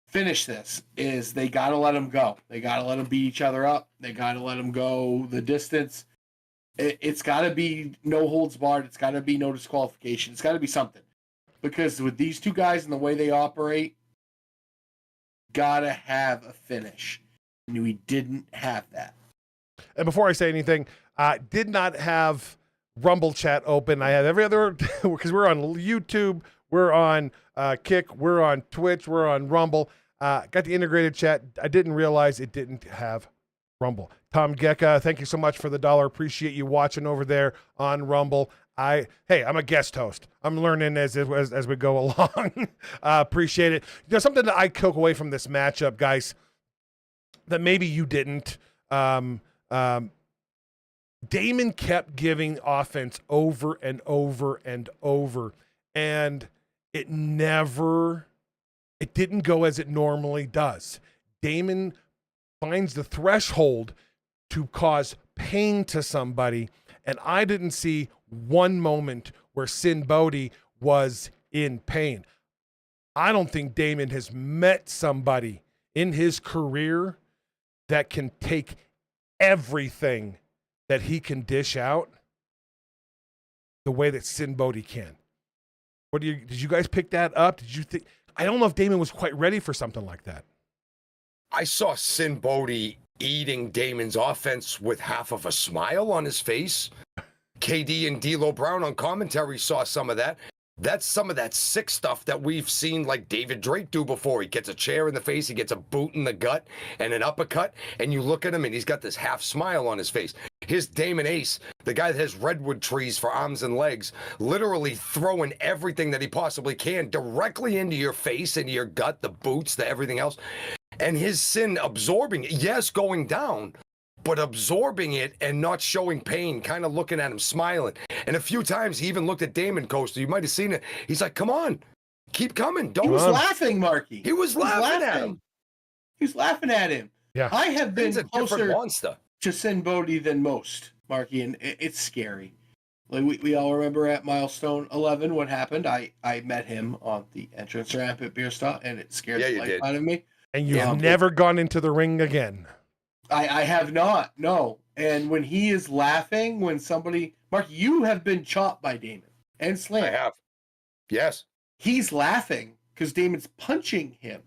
Speaker 2: finish this is they got to let them go. They got to let them beat each other up. They got to let them go the distance. It's got to be no holds barred. It's got to be no disqualification. It's got to be something, because with these two guys and the way they operate, gotta have a finish. And we didn't have that.
Speaker 1: And before I say anything, did not have Rumble chat open. I have every other, because we're on YouTube, we're on Kick, we're on Twitch, we're on Rumble. Got the integrated chat. I didn't realize it didn't have Rumble. Tom Gecka, thank you so much for the $1. Appreciate you watching over there on Rumble. Hey, I'm a guest host. I'm learning as we go along. Appreciate it. You know, something that I took away from this matchup, guys, that maybe you didn't. Damon kept giving offense over and over and over, and it didn't go as it normally does. Damon finds the threshold to cause pain to somebody, and I didn't see one moment where Sin Bodhi was in pain. I don't think Damon has met somebody in his career that can take everything that he can dish out the way that Sin Bodhi can. Did you guys pick that up? Did you think? I don't know if Damon was quite ready for something like that.
Speaker 3: I saw Sin Bodhi eating Damon's offense with half of a smile on his face. KD and D'Lo Brown on commentary saw some of that. That's some of that sick stuff that we've seen like David Drake do before. He gets a chair in the face, he gets a boot in the gut and an uppercut, and you look at him and he's got this half smile on his face. Here's Damon Ace, the guy that has redwood trees for arms and legs, literally throwing everything that he possibly can directly into your face, into your gut, the boots, the everything else. And his Sin absorbing it, yes, going down, but absorbing it and not showing pain, kind of looking at him, smiling. And a few times he even looked at Damon Coaster. You might have seen it. He's like, come on, keep coming.
Speaker 2: He was laughing, Marky.
Speaker 3: He was laughing at him.
Speaker 2: He was laughing at him.
Speaker 1: Yeah.
Speaker 2: I have been closer
Speaker 3: monster
Speaker 2: to Sin Bodhi than most, Marky, and it's scary. Like we all remember at Milestone 11 what happened. I met him on the entrance ramp at Beerstah, and it scared the life out of me.
Speaker 1: And you've never gone into the ring again.
Speaker 2: I have not, no. And when he is laughing, when somebody... Mark, you have been chopped by Damon and slammed.
Speaker 3: I have. Yes.
Speaker 2: He's laughing because Damon's punching him.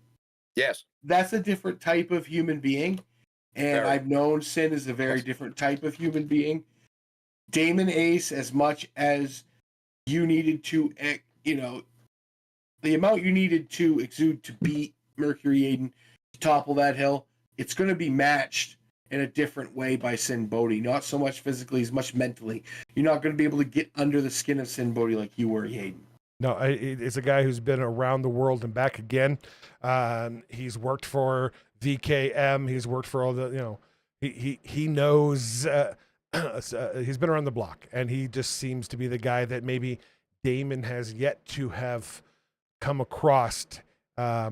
Speaker 3: Yes.
Speaker 2: That's a different type of human being. And I've known Sin is a very different type of human being. Damon Ace, as much as you needed to, the amount you needed to exude to beat Mercury Aiden, to topple that hill, it's going to be matched in a different way by Sin Bodhi. Not so much physically, as much mentally. You're not going to be able to get under the skin of Sin Bodhi like you were, Aiden. No,
Speaker 1: it's a guy who's been around the world and back again. He's worked for VKM. He's worked for all the, he knows, he's been around the block, and he just seems to be the guy that maybe Damon has yet to have come across.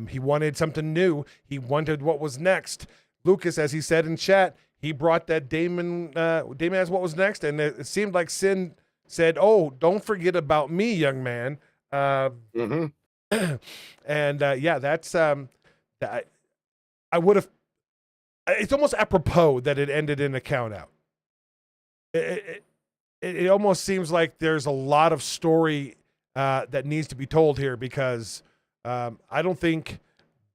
Speaker 1: He wanted something new. He wanted what was next. Lucas, as he said in chat, he brought that Damon as what was next, and it seemed like Sin said, "Oh, don't forget about me, young man." And that's I would have it's almost apropos that it ended in a count out. It almost seems like there's a lot of story that needs to be told here because I don't think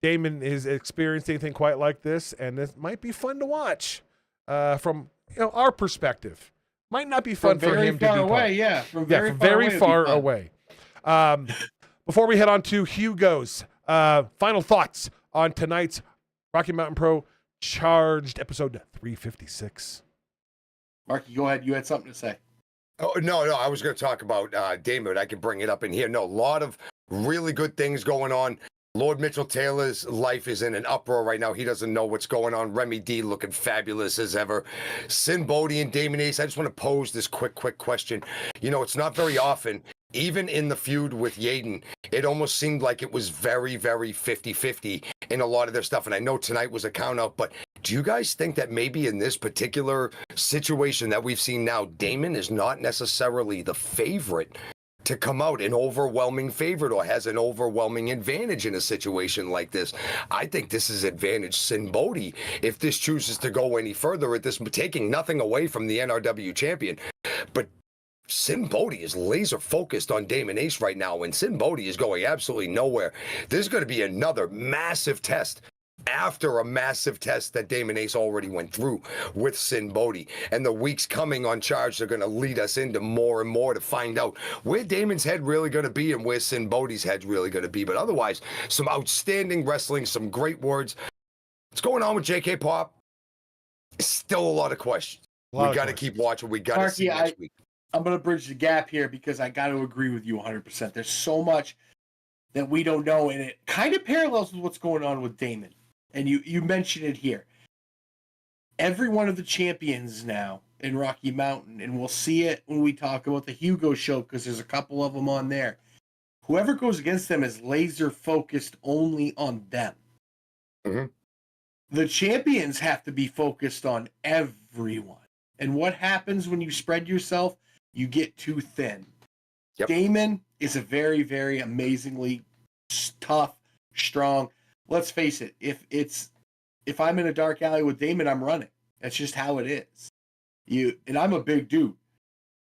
Speaker 1: Damon has experienced anything quite like this, and this might be fun to watch from our perspective. Might not be fun for him to be
Speaker 2: away, yeah,
Speaker 1: from very far away. Before we head on to Hugo's final thoughts on tonight's Rocky Mountain Pro Charged episode 356.
Speaker 2: Marky, go ahead. You had something to say.
Speaker 3: Oh, no, I was going to talk about Damon. I can bring it up in here. No, a lot of really good things going on. Lord Mitchell Taylor's life is in an uproar right now. He doesn't know what's going on. Remy D looking fabulous as ever. Sin Bodhi and Damon Ace, I just want to pose this quick question. It's not very often, even in the feud with Yaden, it almost seemed like it was very, very 50-50 in a lot of their stuff. And I know tonight was a count out, but do you guys think that maybe in this particular situation that we've seen now, Damon is not necessarily the favorite to come out an overwhelming favorite or has an overwhelming advantage in a situation like this? I think this is advantage Sin Bodhi if this chooses to go any further at this, taking nothing away from the NRW champion. But Sin Bodhi is laser focused on Damon Ace right now, and Sin Bodhi is going absolutely nowhere. There's going to be another massive test after a massive test that Damon Ace already went through with Sin Bodhi. And the weeks coming on Charge are going to lead us into more and more to find out where Damon's head really going to be and where Sin Bodhi's head's really going to be. But otherwise, some outstanding wrestling, some great words. What's going on with JK Pop? Still a lot of questions. We got to keep watching. We got to see next week.
Speaker 2: I'm going to bridge the gap here because I got to agree with you 100%. There's so much that we don't know, and it kind of parallels with what's going on with Damon. And you mentioned it here. Every one of the champions now in Rocky Mountain, and we'll see it when we talk about the Hugo show because there's a couple of them on there. Whoever goes against them is laser focused only on them.
Speaker 3: Mm-hmm.
Speaker 2: The champions have to be focused on everyone. And what happens when you spread yourself? You get too thin.
Speaker 3: Yep.
Speaker 2: Damon is a very, very amazingly tough, strong. Let's face it. If I'm in a dark alley with Damon, I'm running. That's just how it is. And I'm a big dude.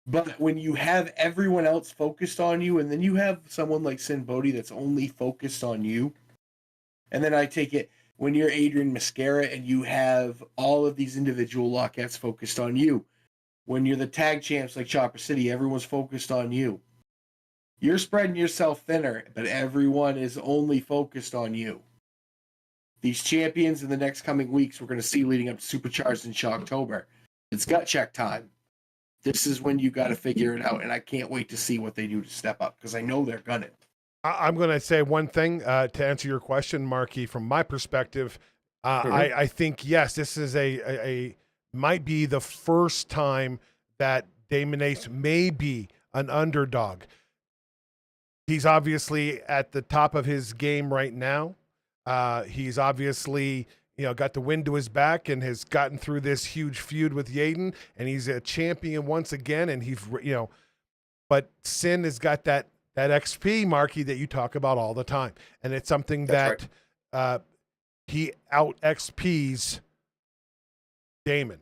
Speaker 2: But when you have everyone else focused on you, and then you have someone like Sin Bodhi that's only focused on you, and then I take it when you're Adrian Mascara and you have all of these individual lockouts focused on you. When you're the tag champs like Chopper City, everyone's focused on you. You're spreading yourself thinner, but everyone is only focused on you. These champions in the next coming weeks we're going to see leading up to Supercharged in October. It's gut check time. This is when you got to figure it out, and I can't wait to see what they do to step up because I know they're gonna.
Speaker 1: I'm going to say one thing to answer your question, Marky. From my perspective, I think yes, this is a might be the first time that Damon Ace may be an underdog. He's obviously at the top of his game right now. He's obviously, got the wind to his back and has gotten through this huge feud with Yaden, and he's a champion once again. And he's, but Sin has got that XP, Marky, that you talk about all the time, and it's something that he out XPs Damon,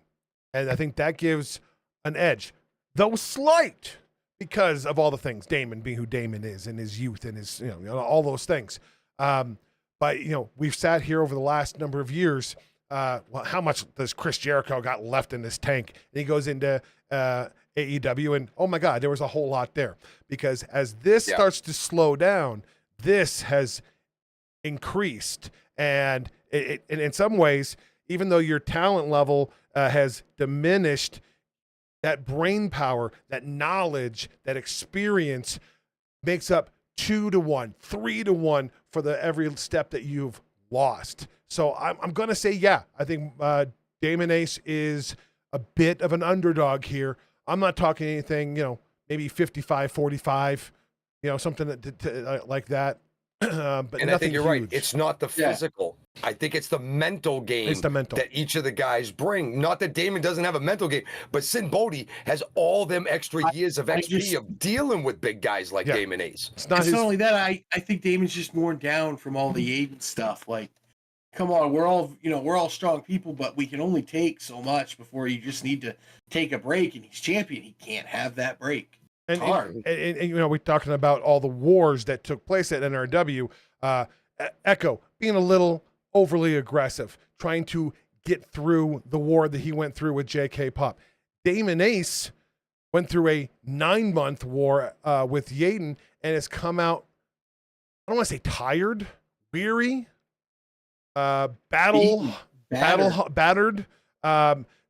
Speaker 1: and I think that gives an edge, though slight, because of all the things, Damon being who Damon is in his youth and his, all those things. But, we've sat here over the last number of years. How much does Chris Jericho got left in this tank? And he goes into AEW, and oh my God, there was a whole lot there. Because as this starts to slow down, this has increased. And in some ways, even though your talent level has diminished, that brain power, that knowledge, that experience makes up 2-1, 3-1 for every step that you've lost. So I'm going to say, I think Damon Ace is a bit of an underdog here. I'm not talking anything, maybe 55-45, something like that. But
Speaker 3: and I think you're right. It's not the physical. I think it's the mental game that each of the guys bring. Not that Damon doesn't have a mental game, but Sin Bodhi has all them extra years of XP of dealing with big guys like Damon Ace.
Speaker 2: It's not only that. I think Damon's just worn down from all the Aiden stuff. Like, come on, we're all strong people, but we can only take so much before you just need to take a break. And he's champion; he can't have that break. It's hard.
Speaker 1: And you know, we're talking about all the wars that took place at NRW. Echo being a little overly aggressive, trying to get through the war that he went through with JK Pop. Damon Ace went through a 9-month war with Yaden and has come out, I don't want to say tired, weary, battered.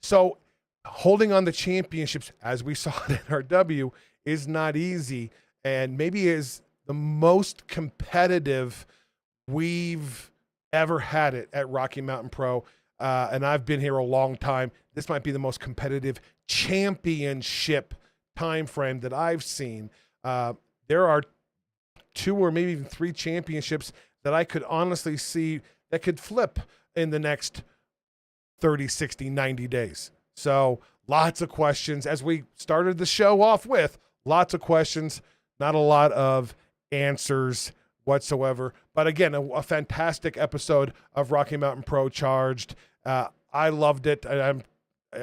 Speaker 1: So holding on the championships, as we saw at NRW, is not easy, and maybe is the most competitive we've ever had it at Rocky Mountain Pro. And I've been here a long time. This might be the most competitive championship time frame that I've seen. There are 2 or maybe even 3 championships that I could honestly see that could flip in the next 30, 60, 90 days. So lots of questions, as we started the show off with. Lots of questions, not a lot of answers whatsoever. But again, a fantastic episode of Rocky Mountain Pro Charged. I loved it. I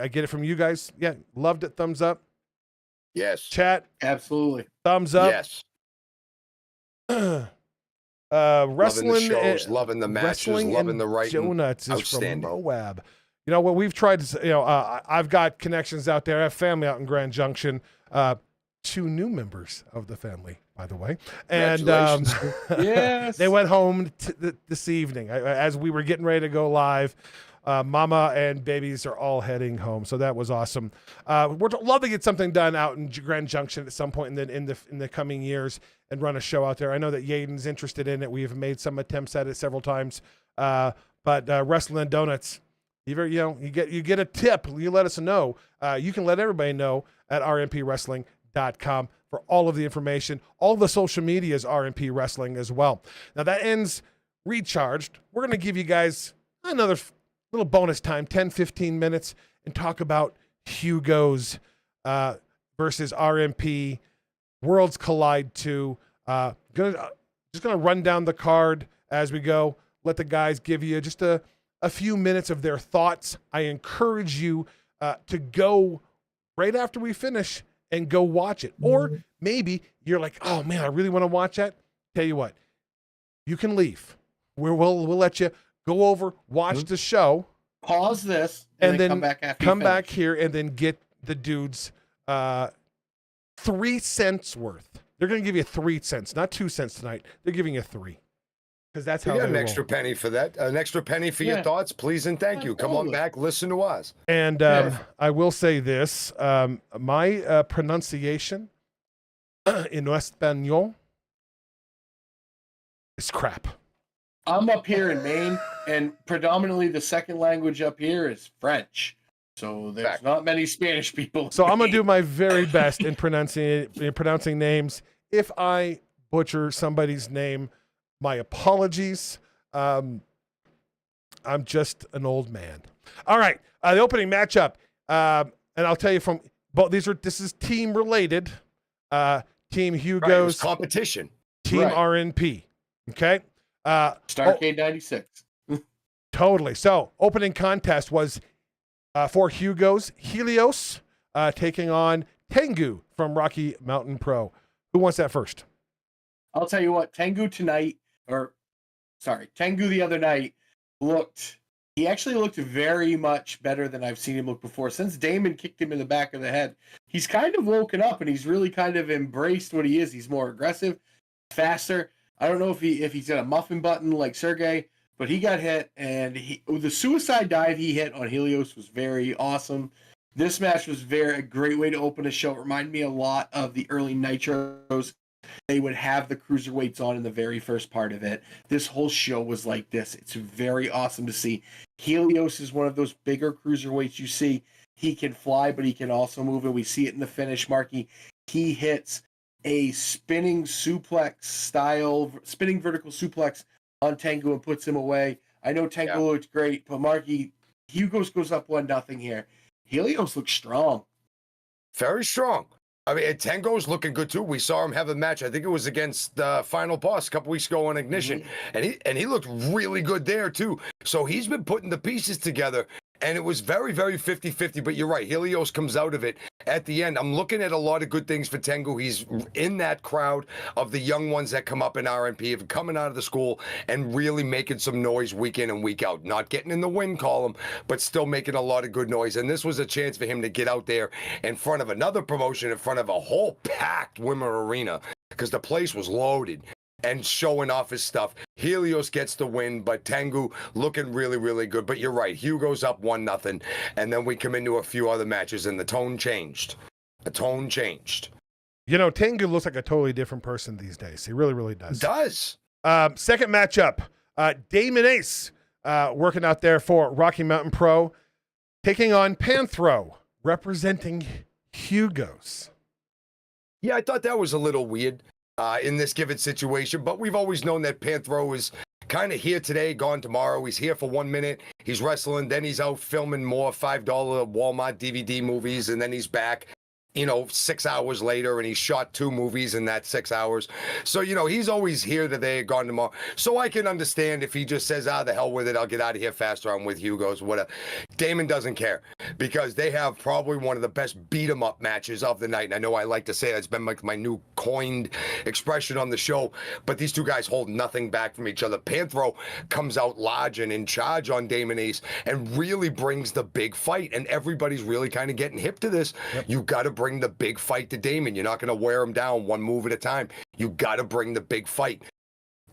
Speaker 1: get it from you guys. Yeah, loved it. Thumbs up.
Speaker 3: Yes.
Speaker 1: Chat.
Speaker 2: Absolutely.
Speaker 1: Thumbs up.
Speaker 3: Yes.
Speaker 1: Wrestling,
Speaker 3: loving the shows, loving the matches, loving the writing.
Speaker 1: Donuts is from
Speaker 3: Outstanding.
Speaker 1: Moab. You know what we've tried to, you know, I've got connections out there. I have family out in Grand Junction. 2 new members of the family, by the way, and
Speaker 2: Yes,
Speaker 1: they went home this evening as we were getting ready to go live. Mama and babies are all heading home, so that was awesome. We'd love to get something done out in Grand Junction at some point in the coming years and run a show out there. I know that Yaden's interested in it. We've made some attempts at it several times, but Wrestling and Donuts. You get a tip. You let us know. You can let everybody know at rmpwrestling.com for all of the information. All the social media is RMP Wrestling as well. Now that ends Recharged. We're going to give you guys another little bonus time, 10, 15 minutes, and talk about Hugo's versus RMP Worlds Collide 2. Just gonna run down the card as we go. Let the guys give you just a few minutes of their thoughts. I encourage you to go right after we finish and go watch it. Or maybe you're like, oh man, I really want to watch that. Tell you what, you can leave. We'll let you go over, watch the show,
Speaker 2: pause this, and then come back after.
Speaker 1: Come back here and then get the dudes 3 cents worth. They're going to give you 3 cents, not 2 cents tonight. They're giving you 3. Because that's how
Speaker 3: you got an
Speaker 1: roll.
Speaker 3: extra penny for that. An extra penny for your thoughts, please and thank you. Come on back, listen to us.
Speaker 1: And I will say this: my pronunciation in Espanol is crap.
Speaker 2: I'm up here in Maine, and predominantly the second language up here is French. So there's not many Spanish people.
Speaker 1: So I'm gonna do my very best in pronouncing names. If I butcher somebody's name, my apologies. I'm just an old man. All right, the opening matchup, and I'll tell you from both. This is team related. Team Hugo's
Speaker 3: competition.
Speaker 1: Team RNP. Okay.
Speaker 2: Starcade 96.
Speaker 1: Totally. So opening contest was for Hugo's Helios taking on Tengu from Rocky Mountain Pro. Who wants that first?
Speaker 2: I'll tell you what, Tengu the other night he actually looked very much better than I've seen him look before. Since Damon kicked him in the back of the head, he's kind of woken up and he's really kind of embraced what he is. He's more aggressive, faster. I don't know if he's got a muffin button like Sergey, but he got hit, and the suicide dive he hit on Helios was very awesome. This match was a great way to open a show. It reminded me a lot of the early Nitros. They would have the cruiserweights on in the very first part of it. This whole show was like this. It's very awesome to see. Helios is one of those bigger cruiserweights you see. He can fly, but he can also move, and we see it in the finish, Marky. He hits a spinning vertical suplex on Tengu and puts him away. I know Tengu looked great, but Marky, Hugos goes up 1-0 here. Helios looks strong.
Speaker 3: Very strong. I mean, and Tango's looking good too. We saw him have a match. I think it was against Final Boss a couple weeks ago on Ignition, and he looked really good there too. So he's been putting the pieces together, and it was very, very 50-50. But you're right, Helios comes out of it at the end. I'm looking at a lot of good things for Tengu. He's in that crowd of the young ones that come up in RMP, of coming out of the school and really making some noise week in and week out. Not getting in the win column, but still making a lot of good noise. And this was a chance for him to get out there in front of another promotion, in front of a whole packed women arena, because the place was loaded, and showing off his stuff. Helios gets the win, but Tengu looking really, really good. But you're right, Hugo's up 1-0, and then we come into a few other matches, and the tone changed. The tone changed.
Speaker 1: You know, Tengu looks like a totally different person these days. He really, really does. Second matchup, Damon Ace working out there for Rocky Mountain Pro, taking on Panthro, representing Hugo's.
Speaker 3: Yeah, I thought that was a little weird in this given situation, but we've always known that Panthro is kind of here today, gone tomorrow. He's here for 1 minute, he's wrestling, then he's out filming more $5 Walmart DVD movies, and then he's back, 6 hours later, and he shot 2 movies in that 6 hours. So, he's always here today, gone tomorrow. So I can understand if he just says, the hell with it, I'll get out of here faster, I'm with Hugo's, whatever. Damon doesn't care, because they have probably one of the best beat-em-up matches of the night. And I know I like to say that's been like my new coined expression on the show, but these two guys hold nothing back from each other. Panthro comes out large and in charge on Damon Ace and really brings the big fight, and everybody's really kind of getting hip to this. Yep. You got to bring the big fight to Damon. You're not going to wear him down one move at a time. You got to bring the big fight.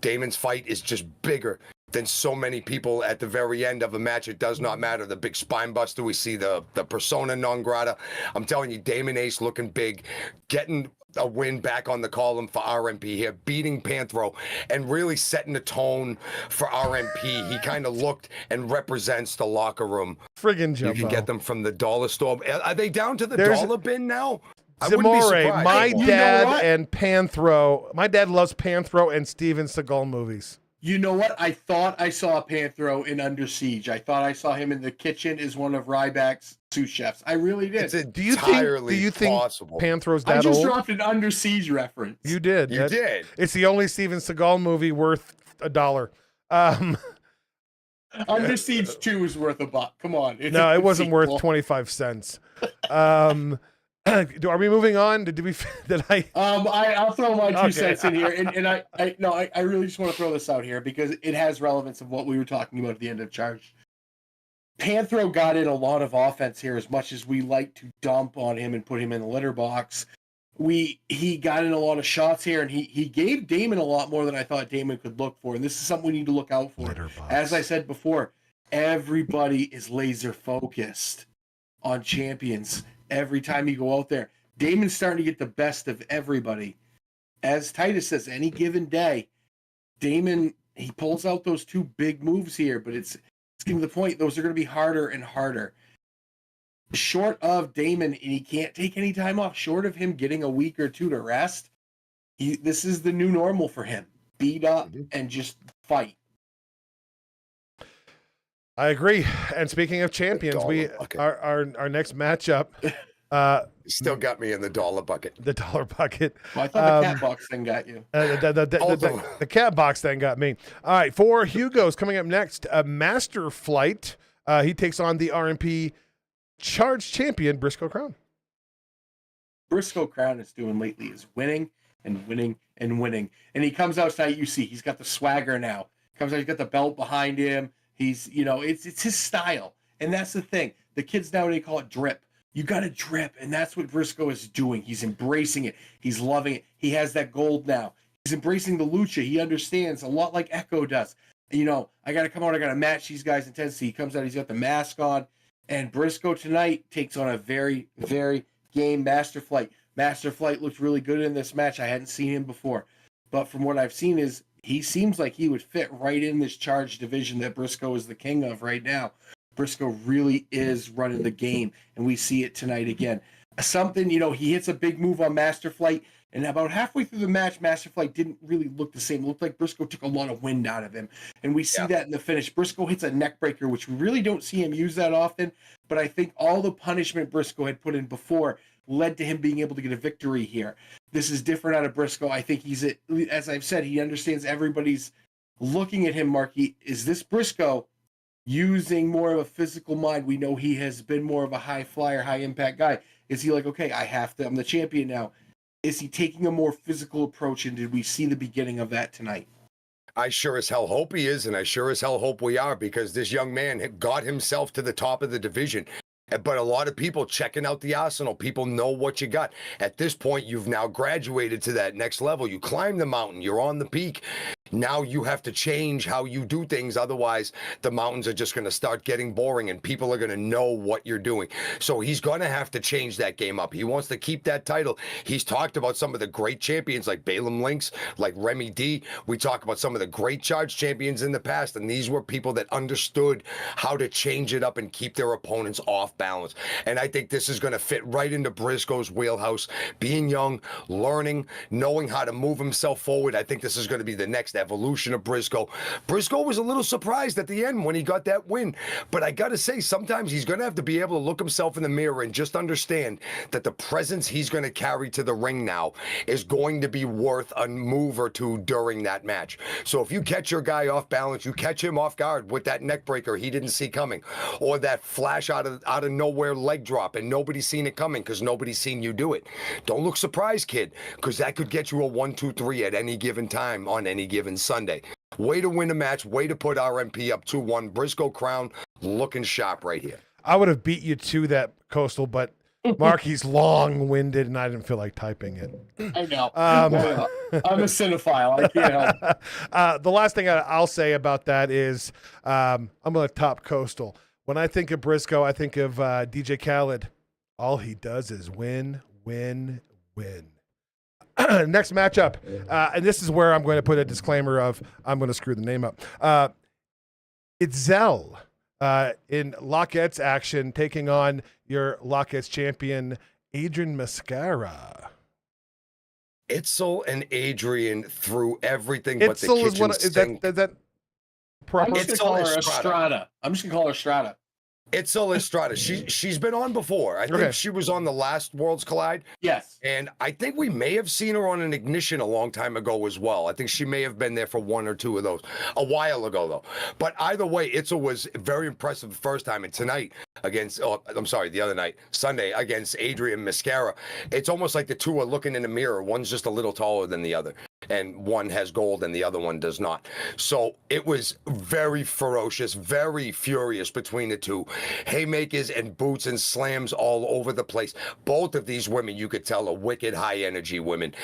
Speaker 3: Damon's fight is just bigger than so many people at the very end of a match. It does not matter. The big spine buster, we see the persona non grata. I'm telling you, Damon Ace looking big, getting a win back on the column for RMP here, beating Panthro and really setting the tone for RMP. He kind of looked and represents the locker room.
Speaker 1: Friggin' Jumbo.
Speaker 3: You can get them from the dollar store. Are they down to the dollar bin now?
Speaker 1: Zamore, my dad and Panthro. My dad loves Panthro and Steven Seagal movies.
Speaker 2: You know what? I thought I saw Panthro in Under Siege. I thought I saw him in the kitchen as one of Ryback's sous chefs. I really did.
Speaker 3: It's do you think possible.
Speaker 1: Panthro's that old?
Speaker 2: I just dropped an Under Siege reference.
Speaker 1: You did.
Speaker 3: You did.
Speaker 1: It's the only Steven Seagal movie worth $1.
Speaker 2: Under Siege 2 is worth $1. Come on.
Speaker 1: No, it wasn't worth 25 cents. Are we moving on?
Speaker 2: I'll throw my 2 cents in here, and I really just want to throw this out here because it has relevance of what we were talking about at the end of Charge. Panthro got in a lot of offense here, as much as we like to dump on him and put him in the litter box. He got in a lot of shots here, and he gave Damon a lot more than I thought Damon could look for, and this is something we need to look out for. As I said before, everybody is laser focused on champions. Every time you go out there, Damon's starting to get the best of everybody. As Titus says, any given day, Damon, he pulls out those 2 big moves here, but it's getting to the point, those are going to be harder and harder. Short of Damon, and he can't take any time off, short of him getting a week or 2 to rest, this is the new normal for him. Beat up and just fight. I
Speaker 1: agree. And speaking of champions, our next matchup.
Speaker 3: Still got me in the dollar bucket.
Speaker 1: The dollar bucket.
Speaker 2: Well, I thought the cat box thing got you.
Speaker 1: The cat box thing got me. All right, for Hugo's coming up next, Master Flight. He takes on the RMP Charge champion, Briscoe Crown.
Speaker 2: Briscoe Crown is doing lately is winning and winning and winning. And he comes out tonight, you see, he's got the swagger now. Comes out, he's got the belt behind him. He's, it's his style. And that's the thing. The kids nowadays call it drip. You got to drip. And that's what Briscoe is doing. He's embracing it. He's loving it. He has that gold now. He's embracing the lucha. He understands a lot like Echo does. I got to come out. I got to match these guys' intensity. He comes out. He's got the mask on. And Briscoe tonight takes on a very, very game Master Flight. Master Flight looked really good in this match. I hadn't seen him before. But from what I've seen is he seems like he would fit right in this Charge division that Briscoe is the king of right now. Briscoe really is running the game, and we see it tonight again. Something, he hits a big move on Master Flight, and about halfway through the match, Master Flight didn't really look the same. It looked like Briscoe took a lot of wind out of him, and we see that in the finish. Briscoe hits a neck breaker, which we really don't see him use that often, but I think all the punishment Briscoe had put in before led to him being able to get a victory here. This is different out of Briscoe. I think as I've said, he understands everybody's looking at him, Marky. Is this Briscoe using more of a physical mind? We know he has been more of a high flyer, high impact guy. Is he like, okay, I'm the champion now? Is he taking a more physical approach, and did we see the beginning of that tonight?
Speaker 3: I sure as hell hope he is, and I sure as hell hope we are, because this young man got himself to the top of the division. But a lot of people checking out the arsenal. People know what you got. At this point, you've now graduated to that next level. You climb the mountain. You're on the peak. Now you have to change how you do things. Otherwise, the mountains are just going to start getting boring and people are going to know what you're doing. So he's going to have to change that game up. He wants to keep that title. He's talked about some of the great champions like Balaam Lynx, like Remy D. We talk about some of the great charge champions in the past, and these were people that understood how to change it up and keep their opponents off balance. And I think this is going to fit right into Briscoe's wheelhouse. Being young, learning, knowing how to move himself forward. I think this is going to be the next evolution of Briscoe. Briscoe was a little surprised at the end when he got that win, but I gotta say, sometimes he's gonna have to be able to look himself in the mirror and just understand that the presence he's gonna carry to the ring now is going to be worth a move or two during that match. So if you catch your guy off balance, you catch him off guard with that neck breaker he didn't see coming, or that flash out of nowhere leg drop and nobody's seen it coming because nobody's seen you do it. Don't look surprised, kid, because that could get you a 1, 2, 3 at any given time on any given Sunday. Way to win a match, way to put RMP up 2-1. Briscoe crown looking sharp right here.
Speaker 1: I would have beat you to that, Coastal, but Mark, he's long-winded, and I didn't feel like typing it.
Speaker 2: I know. I'm a cinephile. I can't help.
Speaker 1: The last thing I'll say about that is I'm going to top Coastal. When I think of Briscoe, I think of DJ Khaled. All he does is win, win, win. Next matchup, and this is where I'm going to put a disclaimer of I'm going to screw the name up. It's Zell in Lockett's action, taking on your Lockett's champion, Adrian Mascara.
Speaker 3: Itzel and Adrian threw everything
Speaker 1: Itzel
Speaker 3: but the kitchen
Speaker 1: is what
Speaker 3: sink.
Speaker 1: is that proper?
Speaker 2: I'm just going to call her Estrada. I'm just going to call her Estrada.
Speaker 3: Itzel Estrada. She's been on before. I think she was on the last Worlds Collide.
Speaker 2: Yes.
Speaker 3: And I think we may have seen her on an Ignition a long time ago as well. I think she may have been there for 1 or 2 of those a while ago, though. But either way, Itzel was very impressive the first time. And tonight the other night, Sunday, against Adrian Mascara, it's almost like the two are looking in the mirror. One's just a little taller than the other, and one has gold and the other one does not. So it was very ferocious, very furious between the two. Haymakers and boots and slams all over the place. Both of these women, you could tell, are wicked high energy women.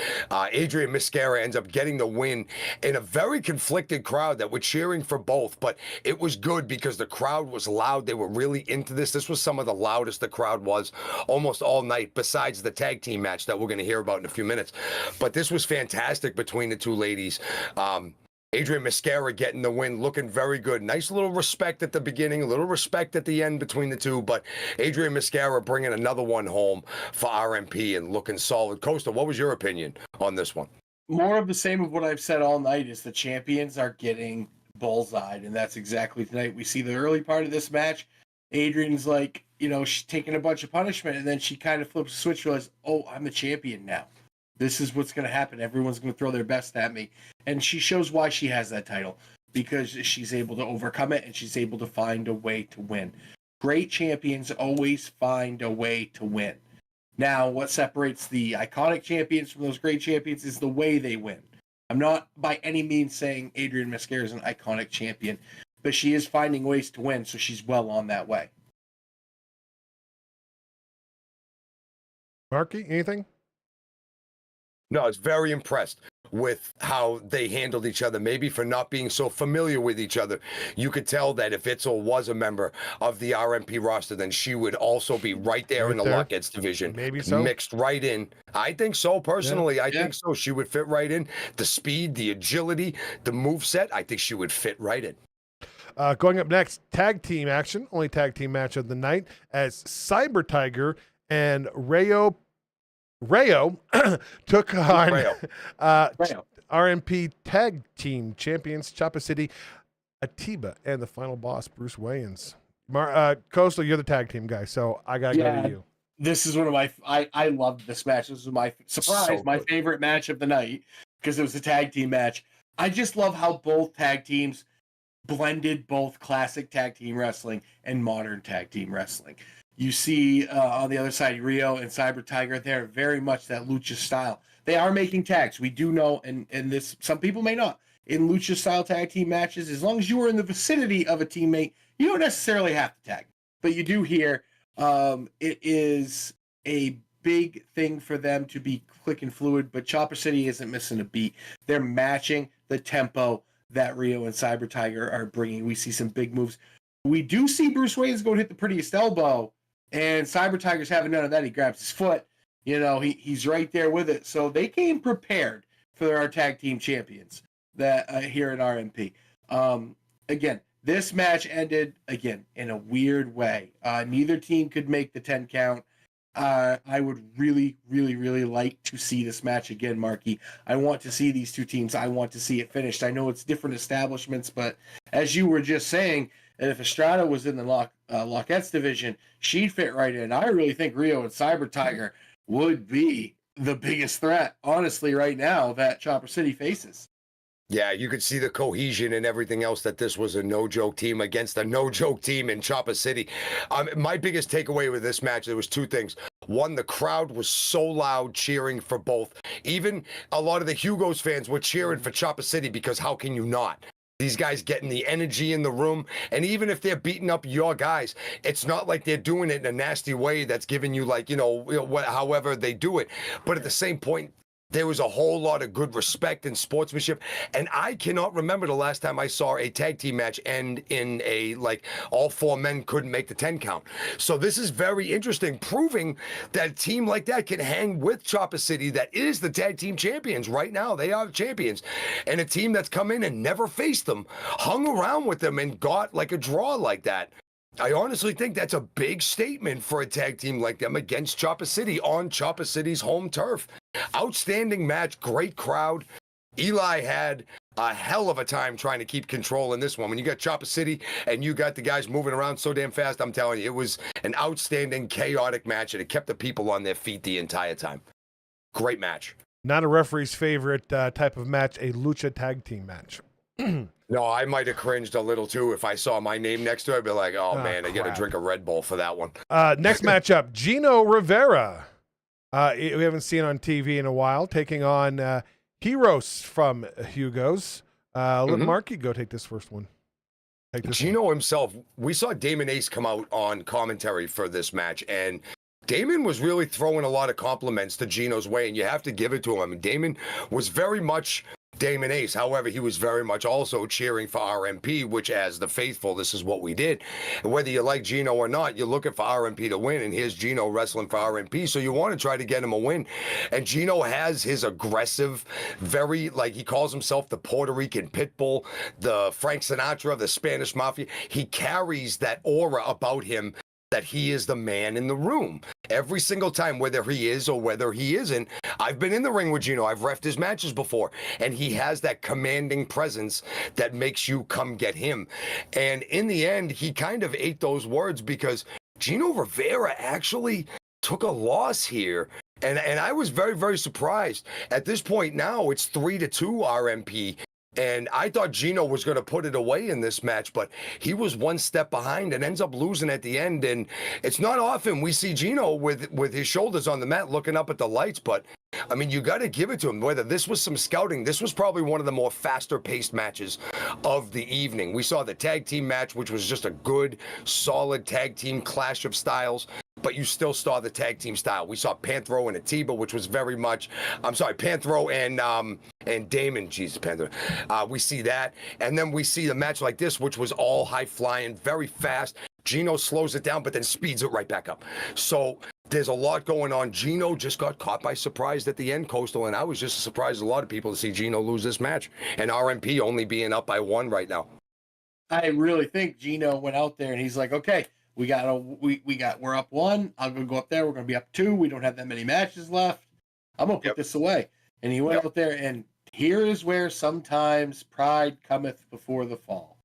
Speaker 3: Adrian Mascara ends up getting the win in a very conflicted crowd that were cheering for both, but it was good because the crowd was loud. They were really into this. This was some of the loudest the crowd was almost all night, besides the tag team match that we're going to hear about in a few minutes. But this was fantastic between the two ladies. Adrian Mascara getting the win, looking very good. Nice little respect at the beginning, a little respect at the end between the two, but Adrian Mascara bringing another one home for RMP and looking solid. Costa, what was your opinion on this one?
Speaker 2: More of the same of what I've said all night is the champions are getting bullseyed, and that's exactly tonight. We see the early part of this match. Adrian's like, she's taking a bunch of punishment, and then she kind of flips a switch, realizes, oh, I'm the champion now. This is what's going to happen. Everyone's going to throw their best at me. And she shows why she has that title, because she's able to overcome it and she's able to find a way to win. Great champions always find a way to win. Now, what separates the iconic champions from those great champions is the way they win. I'm not by any means saying Adrian Mascara is an iconic champion, but she is finding ways to win, so she's well on that way.
Speaker 1: Marky, anything?
Speaker 3: No, I was very impressed with how they handled each other, maybe for not being so familiar with each other. You could tell that if Itzel was a member of the RMP roster, then she would also be right there in the Lockett's division.
Speaker 1: Maybe so.
Speaker 3: Mixed right in. I think so, personally. I think so. She would fit right in. The speed, the agility, the moveset, I think she would fit right in.
Speaker 1: Going up next, tag team action, only tag team match of the night, as Cyber Tiger and Rayo took on RMP tag team champions Chapa City, Atiba, and the final boss, Bruce Wayans. Coastal, you're the tag team guy, so I got to go to you.
Speaker 2: This is one of I loved this match. This was my surprise,
Speaker 3: So
Speaker 2: my
Speaker 3: good.
Speaker 2: favorite match of the night because it was a tag team match. I just love how both tag teams blended both classic tag team wrestling and modern tag team wrestling. You see on the other side, Rio and Cyber Tiger, they're very much that lucha style. They are making tags. We do know, and this some people may not. In lucha style tag team matches, as long as you are in the vicinity of a teammate, you don't necessarily have to tag. But you do here, it is a big thing for them to be quick and fluid, but Chopper City isn't missing a beat. They're matching the tempo that Rio and Cyber Tiger are bringing. We see some big moves. We do see Bruce Wayne's going to hit the prettiest elbow, and Cyber Tiger's having none of that. He grabs his foot. You know, he's right there with it. So they came prepared for our tag team champions that here at RMP. Again, this match ended, again, in a weird way. Neither team could make the 10 count. I would really, really, really like to see this match again, Marky. I want to see these two teams. I want to see it finished. I know it's different establishments, but as you were just saying, if Estrada was in the Lockettes division, she'd fit right in. I really think Rio and Cyber Tiger would be the biggest threat, honestly, right now that Chopper City faces.
Speaker 3: Yeah, you could see the cohesion and everything else that this was a no-joke team against a no-joke team in Chopper City. My biggest takeaway with this match, there was two things. One, the crowd was so loud cheering for both. Even a lot of the Hugo's fans were cheering for Chopper City because how can you not? These guys getting the energy in the room, and even if they're beating up your guys, it's not like they're doing it in a nasty way that's giving you like, however they do it. But at the same point, there was a whole lot of good respect and sportsmanship, and I cannot remember the last time I saw a tag team match end in a, like, all four men couldn't make the 10 count. So this is very interesting, proving that a team like that can hang with Chopper City that is the tag team champions right now. They are champions. And a team that's come in and never faced them, hung around with them and got like a draw like that. I honestly think that's a big statement for a tag team like them against Chopper City on Chopper City's home turf. Outstanding match, great crowd. Eli had a hell of a time trying to keep control in this one. When you got Chopper City and you got the guys moving around so damn fast, I'm telling you, it was an outstanding, chaotic match, and it kept the people on their feet the entire time. Great match.
Speaker 1: Not a referee's favorite type of match, a lucha tag team match.
Speaker 3: No, I might have cringed a little too if I saw my name next to it. I'd be like, oh man, I got to
Speaker 1: crap.
Speaker 3: drink a Red Bull for that one.
Speaker 1: Next matchup, Gino Rivera. We haven't seen on TV in a while, taking on Heroes from Hugo's. Let Marky go take this first one.
Speaker 3: Gino himself, we saw Damon Ace come out on commentary for this match, and Damon was really throwing a lot of compliments to Gino's way, and you have to give it to him. I mean, Damon was very much Damon Ace. However, he was very much also cheering for RMP, which, as the faithful, this is what we did. And whether you like Gino or not, you're looking for RMP to win, and here's Gino wrestling for RMP, so you want to try to get him a win. And Gino has his aggressive, very, like, he calls himself the Puerto Rican Pitbull, the Frank Sinatra of the Spanish Mafia. He carries that aura about him that he is the man in the room. Every single time, whether he is or whether he isn't, I've been in the ring with Gino, I've reffed his matches before, and he has that commanding presence that makes you come get him. And in the end, he kind of ate those words because Gino Rivera actually took a loss here. And I was very, very surprised. At this point now, it's 3-2 RMP. And I thought Gino was going to put it away in this match, but he was one step behind and ends up losing at the end. And it's not often we see Gino with his shoulders on the mat looking up at the lights, but I mean, you got to give it to him. Whether this was some scouting, this was probably one of the more faster-paced matches of the evening. We saw the tag team match, which was just a good, solid tag team clash of styles. But you still saw the tag team style. We saw Panthro and Atiba, which was very much, Panthro and Damon, Jesus, Panthro. We see that. And then we see the match like this, which was all high flying, very fast. Gino slows it down, but then speeds it right back up. So there's a lot going on. Gino just got caught by surprise at the end, Coastal, and I was just surprised as a lot of people to see Gino lose this match. And RMP only being up by 1 right now.
Speaker 2: I really think Gino went out there and he's like, okay, we're up 1. I'm gonna go up there. We're gonna be up 2. We don't have that many matches left. I'm gonna put this away. And he went out there, and here is where sometimes pride cometh before the fall.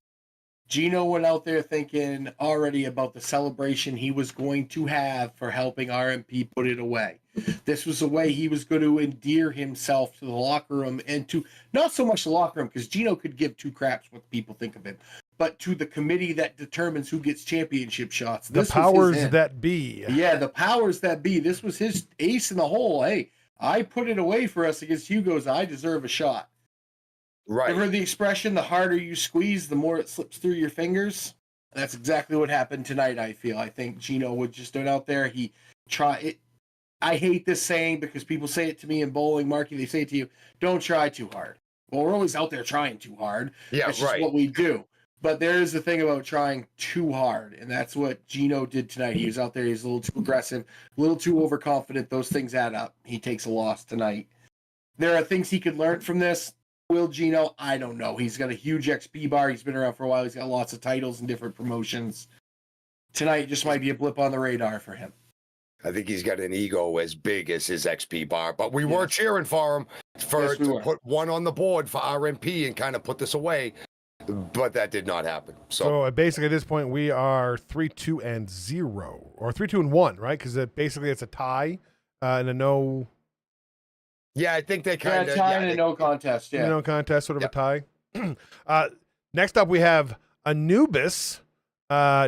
Speaker 2: Gino went out there thinking already about the celebration he was going to have for helping RMP put it away. This was a way he was going to endear himself to the locker room and to not so much the locker room, because Gino could give two craps what people think of him, but to the committee that determines who gets championship shots.
Speaker 1: The powers that be.
Speaker 2: Yeah, the powers that be. This was his ace in the hole. Hey, I put it away for us against Hugo's. I deserve a shot.
Speaker 3: Right.
Speaker 2: Ever heard the expression, the harder you squeeze, the more it slips through your fingers? That's exactly what happened tonight, I feel. I think Gino would just stood out there. He tried it. I hate this saying because people say it to me in bowling, Marky. They say it to you, don't try too hard. Well, we're always out there trying too hard.
Speaker 3: Yeah,
Speaker 2: that's just what we do. But there is the thing about trying too hard, and that's what Gino did tonight. He was out there. He's a little too aggressive, a little too overconfident. Those things add up. He takes a loss tonight. There are things he could learn from this. Will Gino? I don't know. He's got a huge XP bar. He's been around for a while. He's got lots of titles and different promotions. Tonight just might be a blip on the radar for him.
Speaker 3: I think he's got an ego as big as his XP bar, but we were cheering for him to put one on the board for RMP and kind of put this away, but that did not happen.
Speaker 1: So basically at this point we are 3-2-0 or 3-2-1, right? Because basically it's a tie and a no.
Speaker 3: Yeah, I think they kind of
Speaker 2: tie and a no contest. Yeah,
Speaker 1: no contest, sort of a tie. Next up, we have Anubis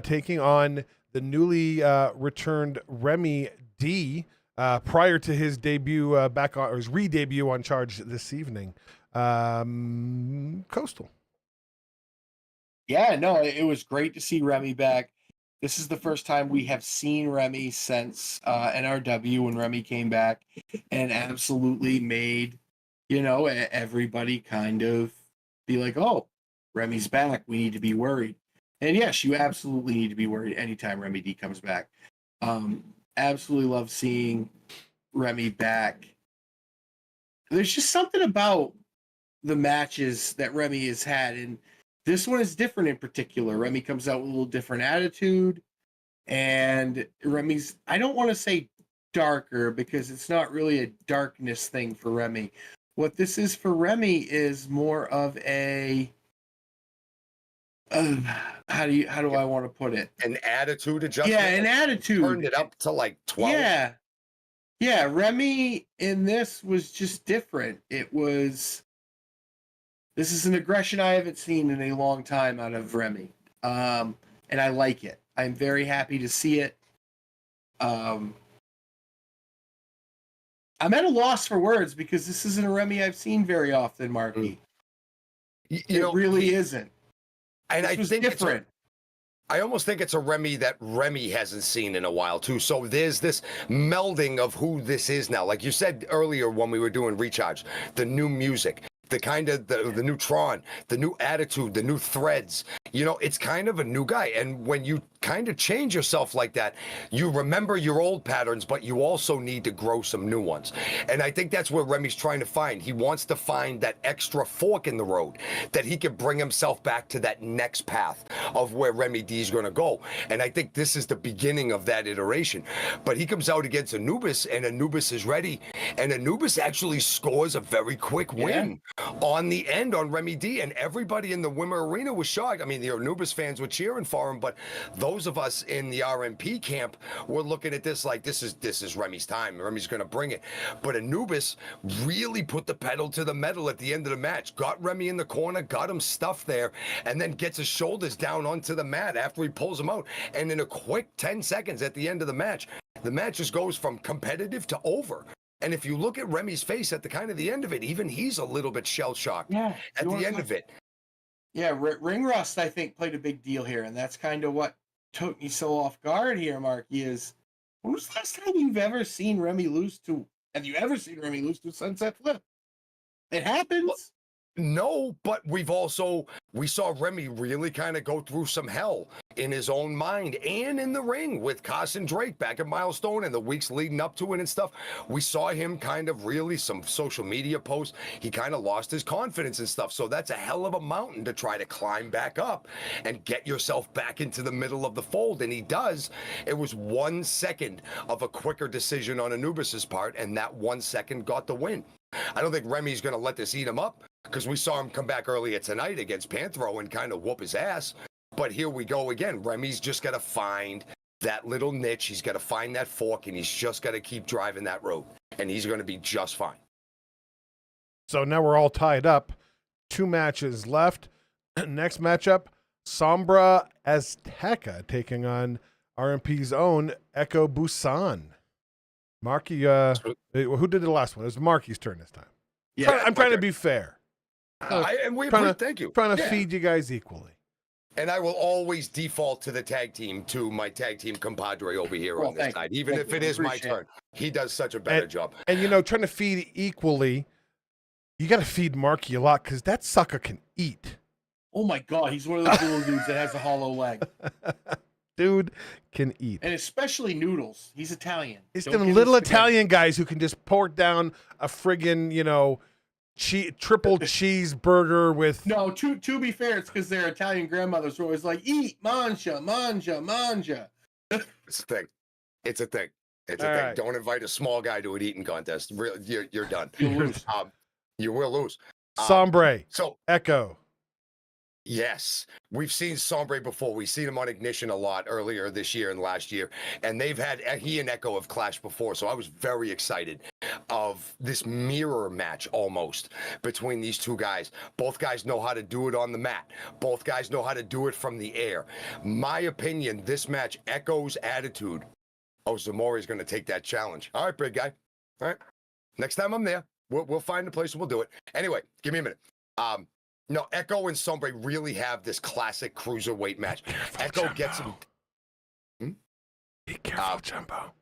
Speaker 1: taking on the newly returned Remy D. Prior to his debut or his re-debut on Charge this evening. Coastal.
Speaker 2: Yeah, no, it was great to see Remy back. This is the first time we have seen Remy since NRW when Remy came back and absolutely made, everybody kind of be like, oh, Remy's back. We need to be worried. And yes, you absolutely need to be worried anytime Remy D comes back. Absolutely love seeing Remy back. There's just something about the matches that Remy has had, and this one is different in particular. Remy comes out with a little different attitude, and Remy's, I don't want to say darker because it's not really a darkness thing for Remy. What this is for Remy is more of a, how do I want to put it?
Speaker 3: An attitude adjustment?
Speaker 2: Yeah, an attitude.
Speaker 3: Turned it up to like 12.
Speaker 2: Yeah. Yeah, Remy in this was just different. This is an aggression I haven't seen in a long time out of Remy. And I like it. I'm very happy to see it. I'm at a loss for words because this isn't a Remy I've seen very often, Marky. It really isn't.
Speaker 3: And I think
Speaker 2: different.
Speaker 3: I almost think it's a Remy that Remy hasn't seen in a while too. So there's this melding of who this is now. Like you said earlier when we were doing Recharge, the new music, the kind of the new Tron, the new attitude, the new threads. It's kind of a new guy. And when you kind of change yourself like that, you remember your old patterns, but you also need to grow some new ones. And I think that's what Remy's trying to find. He wants to find that extra fork in the road that he can bring himself back to that next path of where Remy D is going to go. And I think this is the beginning of that iteration. But he comes out against Anubis, and Anubis is ready. And Anubis actually scores a very quick win on the end on Remy D. And everybody in the Wimmer Arena was shocked. I mean, the Anubis fans were cheering for him, but those of us in the RMP camp were looking at this like this is Remy's time. Remy's going to bring it. But Anubis really put the pedal to the metal at the end of the match. Got Remy in the corner, got him stuffed there, and then gets his shoulders down onto the mat after he pulls him out. And in a quick 10 seconds at the end of the match just goes from competitive to over. And if you look at Remy's face at the end of it, even he's a little bit shell-shocked at the end of it.
Speaker 2: Yeah, ring rust, I think, played a big deal here, and that's kind of what took me so off guard here, Marky, is when was the last time you've ever seen Remy lose to, have you ever seen Remy lose to Sunset Flip? It happens.
Speaker 3: Well, no, but we saw Remy really kind of go through some hell in his own mind and in the ring with Carson Drake back at Milestone and the weeks leading up to it and stuff. We saw him kind of really, some social media posts, he kind of lost his confidence and stuff. So that's a hell of a mountain to try to climb back up and get yourself back into the middle of the fold. And he does. It was 1 second of a quicker decision on Anubis's part, and that 1 second got the win. I don't think Remy's going to let this eat him up, because we saw him come back earlier tonight against Panthro and kind of whoop his ass. But here we go again. Remy's just got to find that little niche. He's got to find that fork, and he's just got to keep driving that road, and he's going to be just fine.
Speaker 1: So now we're all tied up. 2 matches left. Next matchup, Sombra Azteca taking on RMP's own Echo Busan. Marky, who did the last one? It was Marky's turn this time.
Speaker 2: Yeah,
Speaker 1: I'm trying to be fair.
Speaker 3: Thank you.
Speaker 1: Trying to feed you guys equally.
Speaker 3: And I will always default to the tag team, to my tag team compadre over here on this side, even if it is my turn. He does such a better job.
Speaker 1: And, trying to feed equally, you got to feed Marky a lot because that sucker can eat.
Speaker 2: Oh, my God. He's one of those little dudes that has a hollow leg.
Speaker 1: Dude can eat.
Speaker 2: And especially noodles. He's Italian.
Speaker 1: He's them little Italian guys who can just pork down a friggin', triple cheeseburger with.
Speaker 2: No, to be fair, it's because their Italian grandmothers were always like, eat, mangia, mangia, mangia.
Speaker 3: It's a thing. It's a thing. It's
Speaker 1: All
Speaker 3: a thing.
Speaker 1: right.
Speaker 3: Don't invite a small guy to an eating contest. Really, you're done.
Speaker 2: You'll lose.
Speaker 3: You will lose.
Speaker 1: Sombre.
Speaker 3: So
Speaker 1: Echo.
Speaker 3: yes, we've seen Sombre before. We've seen him on Ignition a lot earlier this year and last year, and he and Echo have clashed before. So I was very excited of this mirror match almost between these two guys. Both guys know how to do it on the mat. Both guys know how to do it from the air. My opinion, this match, Echo's attitude. Oh, Zamori's going to take that challenge. All right, big guy. All right. Next time I'm there, we'll find a place and we'll do it. Anyway, give me a minute. No, Echo and Sombre really have this classic cruiserweight match. Echo
Speaker 1: Jumbo.
Speaker 3: gets him.
Speaker 1: Be careful, Jumbo.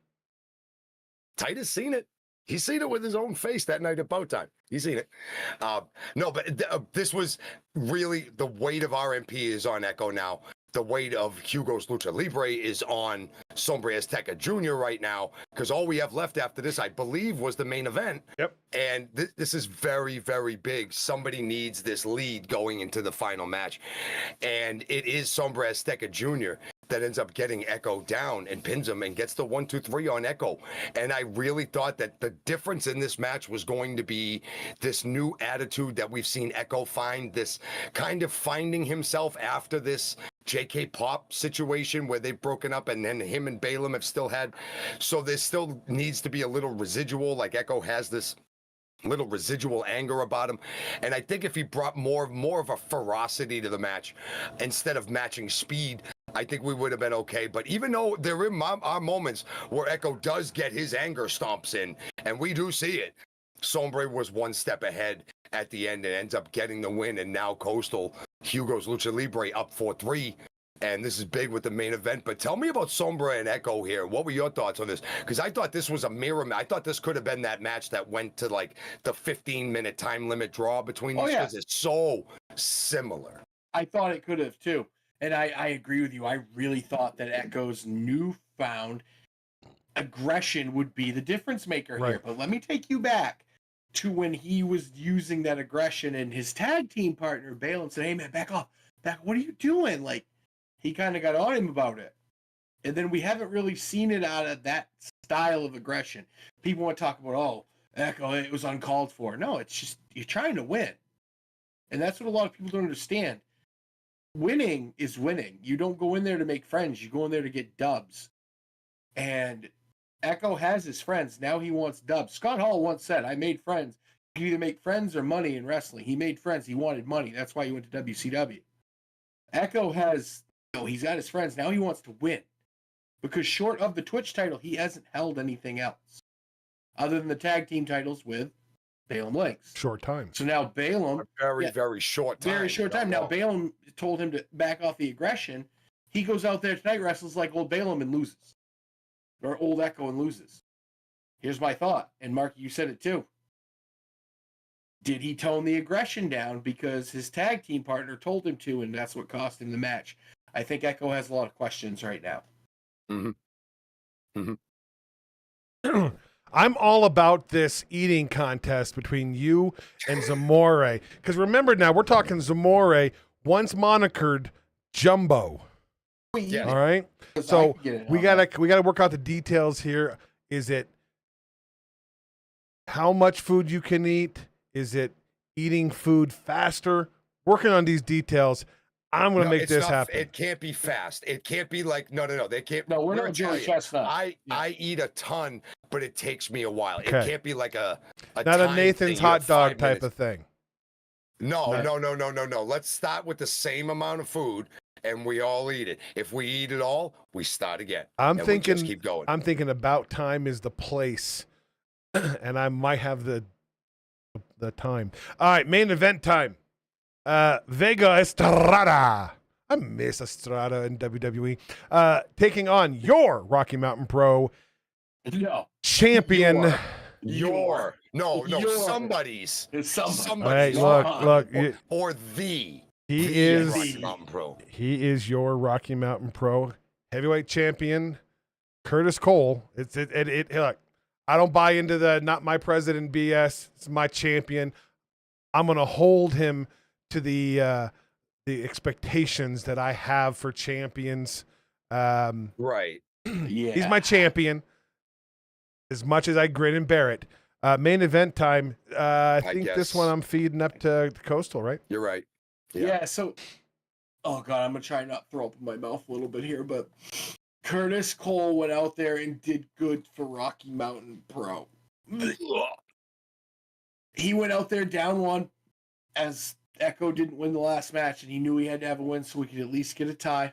Speaker 3: Titus seen it. He's seen it with his own face that night at Bowtime. He's seen it. No, but this was really the weight of RMP is on Echo now. The weight of Hugo's Lucha Libre is on Sombre Azteca Jr. right now, because all we have left after this, I believe, was the main event.
Speaker 1: Yep.
Speaker 3: And this is very, very big. Somebody needs this lead going into the final match. And it is Sombre Azteca Jr. that ends up getting Echo down and pins him and gets the 1-2-3 on Echo. And I really thought that the difference in this match was going to be this new attitude that we've seen Echo find, this kind of finding himself after this JK Pop situation where they've broken up, and then him and Balaam have still had. So there still needs to be a little residual, like Echo has this little residual anger about him. And I think if he brought more of a ferocity to the match instead of matching speed, I think we would have been okay. But even though there are moments where Echo does get his anger stomps in, and we do see it, Sombre was one step ahead at the end and ends up getting the win. And now Coastal, Hugo's Lucha Libre, up 4-3. And this is big with the main event. But tell me about Sombra and Echo here. What were your thoughts on this? Because I thought this was a mirror match. I thought this could have been that match that went to like the 15-minute time limit draw between these guys. It's so similar.
Speaker 2: I thought it could have too. And I agree with you. I really thought that Echo's newfound aggression would be the difference maker here. But let me take you back to when he was using that aggression and his tag team partner, Balaam, said, hey, man, back off. What are you doing? Like, he kind of got on him about it. And then we haven't really seen it out of that style of aggression. People want to talk about, oh, Echo, it was uncalled for. No, it's just you're trying to win. And that's what a lot of people don't understand. Winning is winning. You don't go in there to make friends. You go in there to get dubs. And Echo has his friends. Now he wants dubs. Scott Hall once said, I made friends. You either make friends or money in wrestling. He made friends. He wanted money. That's why he went to WCW. Echo has, he's got his friends. Now he wants to win. Because short of the Twitch title, he hasn't held anything else. Other than the tag team titles with Balaam Links.
Speaker 1: Short time.
Speaker 2: So now Balaam.
Speaker 3: Very short time.
Speaker 2: Very short time. Now Balaam told him to back off the aggression. He goes out there tonight, wrestles like old Balaam and loses. Or old Echo and loses. Here's my thought. And Mark, you said it too. Did he tone the aggression down because his tag team partner told him to, and that's what cost him the match? I think Echo has a lot of questions right now.
Speaker 3: Mm-hmm. Mm-hmm.
Speaker 1: I'm all about this eating contest between you and Zamore. Because remember now, we're talking Zamore, once monikered Jumbo.
Speaker 2: Yeah.
Speaker 1: All right? So we gotta work out the details here. Is it how much food you can eat? Is it eating food faster? Working on these details. I'm going to make
Speaker 3: it's
Speaker 1: this
Speaker 3: not,
Speaker 1: happen.
Speaker 3: It can't be fast. It can't be like no. They can't.
Speaker 2: No, we're not Joey Chestnut.
Speaker 3: I eat a ton, but it takes me a while.
Speaker 1: Okay.
Speaker 3: It can't be like a
Speaker 1: Not a
Speaker 3: time
Speaker 1: Nathan's
Speaker 3: thing. You
Speaker 1: hot
Speaker 3: have
Speaker 1: dog
Speaker 3: 5
Speaker 1: type
Speaker 3: minutes.
Speaker 1: of thing.
Speaker 3: No. Let's start with the same amount of food, and we all eat it. If we eat it all, we start again.
Speaker 1: I'm
Speaker 3: and
Speaker 1: thinking.
Speaker 3: we just keep going.
Speaker 1: I'm thinking About Time is the place, and I might have the time. All right, main event time. Vega Estrada. I miss Estrada in WWE. Taking on your Rocky Mountain Pro champion.
Speaker 3: Somebody's.
Speaker 1: Hey, look.
Speaker 3: Or the.
Speaker 1: He is
Speaker 3: Rocky Mountain Pro.
Speaker 1: He is your Rocky Mountain Pro heavyweight champion, Curtis Cole. Look, I don't buy into the not my president BS. It's my champion. I'm gonna hold him to the expectations that I have for champions.
Speaker 3: Right.
Speaker 2: Yeah.
Speaker 1: He's my champion. As much as I grin and bear it. Main event time. I think this one I'm feeding up to Coastal, right?
Speaker 3: You're right.
Speaker 2: Yeah. So, oh God, I'm gonna try not throw up in my mouth a little bit here, but Curtis Cole went out there and did good for Rocky Mountain Pro. He went out there down one, as Echo didn't win the last match, and he knew he had to have a win so he could at least get a tie.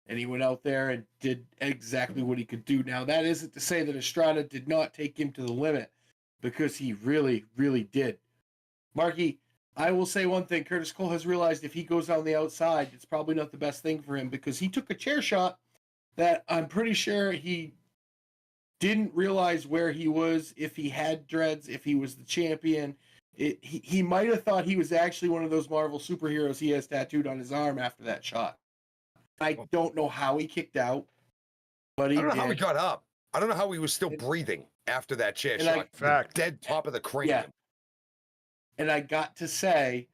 Speaker 2: And he went out there and did exactly what he could do. Now, that isn't to say that Estrada did not take him to the limit, because he really, really did. Marky, I will say one thing. Curtis Cole has realized if he goes on the outside, it's probably not the best thing for him, because he took a chair shot that I'm pretty sure he didn't realize where he was, if he had dreads, if he was the champion. He might have thought he was actually one of those Marvel superheroes he has tattooed on his arm after that shot. I don't know how he kicked out, but he did.
Speaker 3: I don't know how he got up. I don't know how he was still breathing after that chair shot.
Speaker 1: Fact.
Speaker 3: Dead top of the cranium.
Speaker 2: Yeah. And I got to say,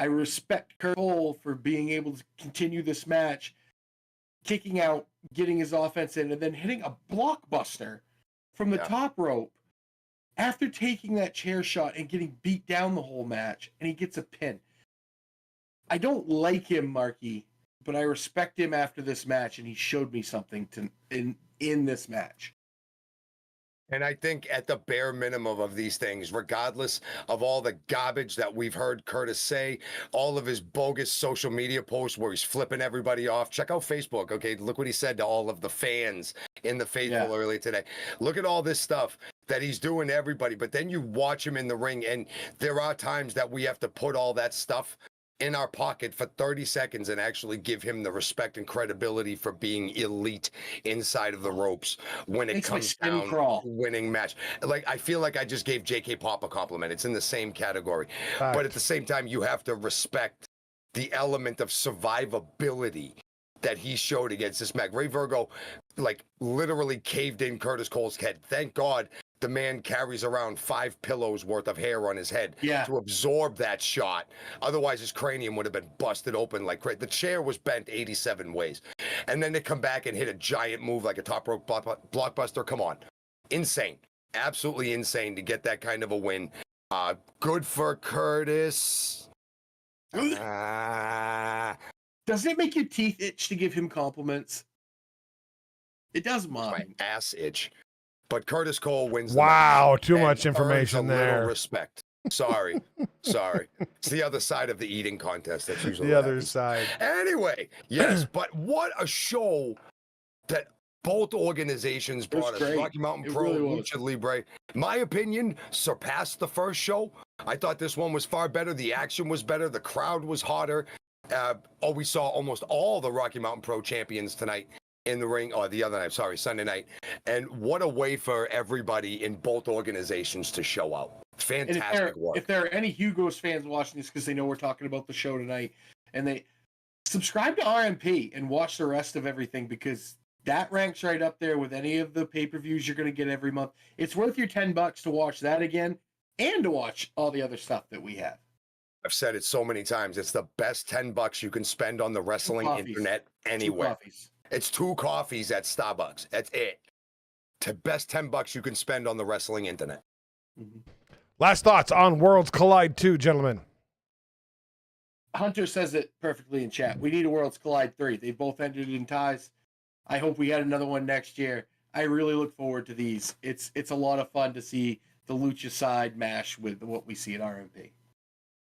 Speaker 2: I respect Kurt Cole for being able to continue this match, kicking out, getting his offense in, and then hitting a blockbuster from the top rope after taking that chair shot and getting beat down the whole match, and he gets a pin. I don't like him, Marky, but I respect him after this match, and he showed me something in this match.
Speaker 3: And I think at the bare minimum of these things, regardless of all the garbage that we've heard Curtis say, all of his bogus social media posts where he's flipping everybody off, check out Facebook, okay? Look what he said to all of the fans in the Faithful earlier today. Look at all this stuff that he's doing to everybody, but then you watch him in the ring, and there are times that we have to put all that stuff in our pocket for 30 seconds and actually give him the respect and credibility for being elite inside of the ropes when it comes down to winning match. Like, I feel like I just gave JK Pop a compliment. It's in the same category. But at the same time, you have to respect the element of survivability that he showed against this match. Ray Virgo, like, literally caved in Curtis Cole's head. Thank God the man carries around 5 pillows worth of hair on his head to absorb that shot. Otherwise, his cranium would have been busted open like crazy. The chair was bent 87 ways. And then they come back and hit a giant move like a top rope blockbuster. Come on. Insane. Absolutely insane to get that kind of a win. Good for Curtis.
Speaker 2: Doesn't it make your teeth itch to give him compliments? It does mine.
Speaker 3: My ass itch. But Curtis Cole wins.
Speaker 1: Wow, too much information there.
Speaker 3: Respect. Sorry. It's the other side of the eating contest. That's usually
Speaker 1: the other side.
Speaker 3: Anyway, yes, but what a show that both organizations brought us.
Speaker 2: Great.
Speaker 3: Rocky Mountain Pro,
Speaker 2: really
Speaker 3: Lucha Libre. My opinion, surpassed the first show. I thought this one was far better. The action was better. The crowd was hotter. We saw almost all the Rocky Mountain Pro champions tonight in the ring, or the other night, Sunday night. And what a way for everybody in both organizations to show out. Fantastic work.
Speaker 2: If there are any Hugo's fans watching this because they know we're talking about the show tonight, and they subscribe to RMP and watch the rest of everything, because that ranks right up there with any of the pay-per-views you're going to get every month. It's worth your $10 to watch that again and to watch all the other stuff that we have.
Speaker 3: I've said it so many times. It's the best $10 you can spend on the wrestling internet anywhere. It's 2 coffees at Starbucks. That's it. The best $10 you can spend on the wrestling internet.
Speaker 1: Last thoughts on Worlds Collide 2, gentlemen.
Speaker 2: Hunter says it perfectly in chat. We need a Worlds Collide 3. They both ended in ties. I hope we get another one next year. I really look forward to these. It's a lot of fun to see the Lucha side mash with what we see at RMP.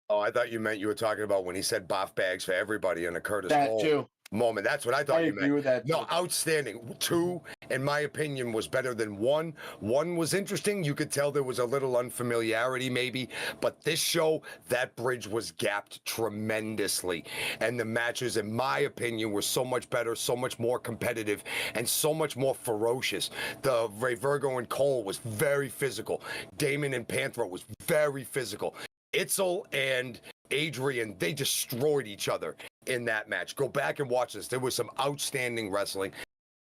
Speaker 3: Oh, I thought you meant you were talking about when he said boff bags for everybody in a Curtis
Speaker 2: That
Speaker 3: Hall
Speaker 2: too.
Speaker 3: moment. That's what I thought
Speaker 2: I
Speaker 3: you
Speaker 2: agree
Speaker 3: meant.
Speaker 2: with that.
Speaker 3: No,
Speaker 2: Too.
Speaker 3: outstanding. 2, in my opinion, was better than 1. 1 was interesting. You could tell there was a little unfamiliarity maybe, but this show, that bridge was gapped tremendously. And the matches, in my opinion, were so much better, so much more competitive, and so much more ferocious. The Ray Virgo and Cole was very physical. Damon and Panthro was very physical. Itzel and Adrian, they destroyed each other in that match. Go back and watch this. There was some outstanding wrestling.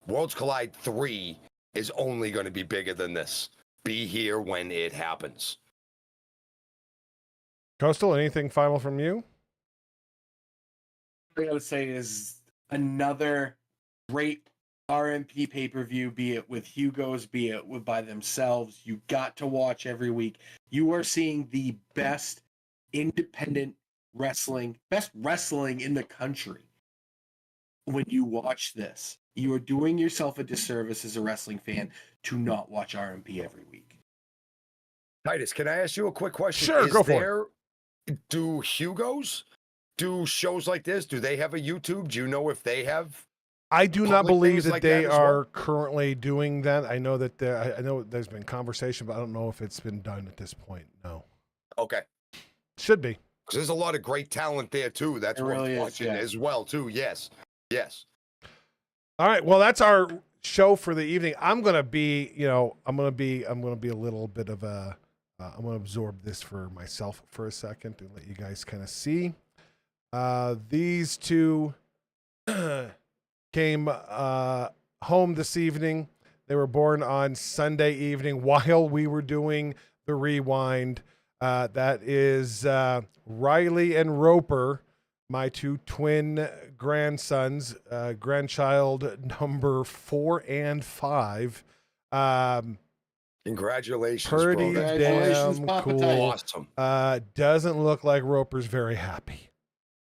Speaker 3: Worlds Collide 3 is only going to be bigger than this. Be here when it happens.
Speaker 1: Coastal, anything final from you?
Speaker 2: I gotta say is another great RMP pay-per-view, be it with Hugo's, be it with by themselves. You got to watch every week. You are seeing the best independent wrestling, best wrestling in the country. When you watch this, you are doing yourself a disservice as a wrestling fan to not watch RMP every week.
Speaker 3: Titus, can I ask you a quick question?
Speaker 1: Sure, go for
Speaker 3: it. Do Hugo's do shows like this? Do they have a YouTube? Do you know if they have?
Speaker 1: I do not
Speaker 3: public
Speaker 1: believe
Speaker 3: things
Speaker 1: that
Speaker 3: like
Speaker 1: they
Speaker 3: that as
Speaker 1: are
Speaker 3: well?
Speaker 1: currently doing that. I know that I know there's been conversation, but I don't know if it's been done at this point. No.
Speaker 3: Okay.
Speaker 1: Should be.
Speaker 3: Because there's a lot of great talent there too. That's
Speaker 2: There
Speaker 3: worth
Speaker 2: really is,
Speaker 3: watching
Speaker 2: yeah.
Speaker 3: as well too. Yes. Yes.
Speaker 1: All right. Well, that's our show for the evening. I'm gonna be a little bit of a. I'm gonna absorb this for myself for a second and let you guys kind of see. These two came home this evening. They were born on Sunday evening while we were doing the rewind. That is Riley and Roper, my two twin grandsons, grandchild number 4 and 5.
Speaker 3: Congratulations,
Speaker 1: Pretty
Speaker 3: bro. That's
Speaker 2: Congratulations,
Speaker 1: damn
Speaker 2: Papa
Speaker 1: cool.
Speaker 2: Titus.
Speaker 3: awesome.
Speaker 1: Doesn't look like Roper's very happy.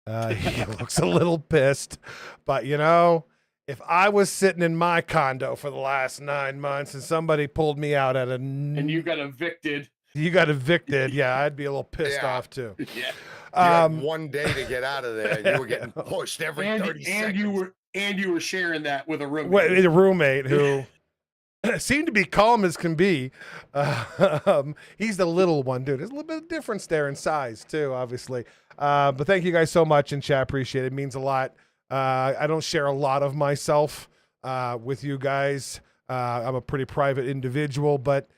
Speaker 1: He looks a little pissed, but if I was sitting in my condo for the last 9 months and somebody pulled me out at
Speaker 2: And you got evicted.
Speaker 1: yeah, I'd be a little pissed
Speaker 3: Yeah.
Speaker 1: off too.
Speaker 2: Yeah.
Speaker 3: You had 1 day to get out of there. And you were getting pushed every 30
Speaker 2: And
Speaker 3: seconds.
Speaker 2: you were sharing that with a roommate.
Speaker 1: Well, a roommate who seemed to be calm as can be. He's the little one, dude. There's a little bit of difference there in size too, obviously. But thank you guys so much in chat. Appreciate it. It means a lot. I don't share a lot of myself with you guys. I'm a pretty private individual, but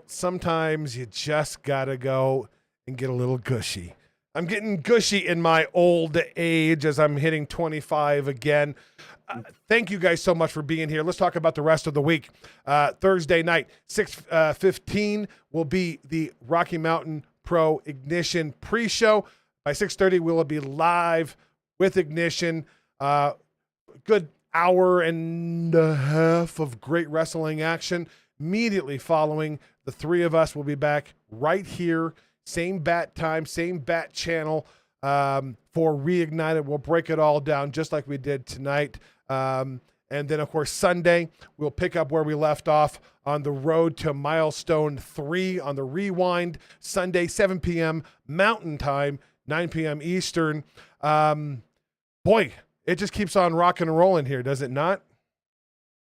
Speaker 1: sometimes you just gotta go and get a little gushy. I'm getting gushy in my old age as I'm hitting 25 again. Thank you guys so much for being here. Let's talk about the rest of the week. Thursday night, 6:15 will be the Rocky Mountain Pro Ignition pre-show. By 6:30, we'll be live with Ignition. Good hour and a half of great wrestling action. Immediately following, the three of us will be back right here. Same bat time, same bat channel for Reignited. We'll break it all down just like we did tonight. And then, of course, Sunday, we'll pick up where we left off on the road to Milestone 3 on the Rewind. Sunday, 7 p.m. Mountain Time, 9 p.m. Eastern. Boy, it just keeps on rocking and rolling here, does it not?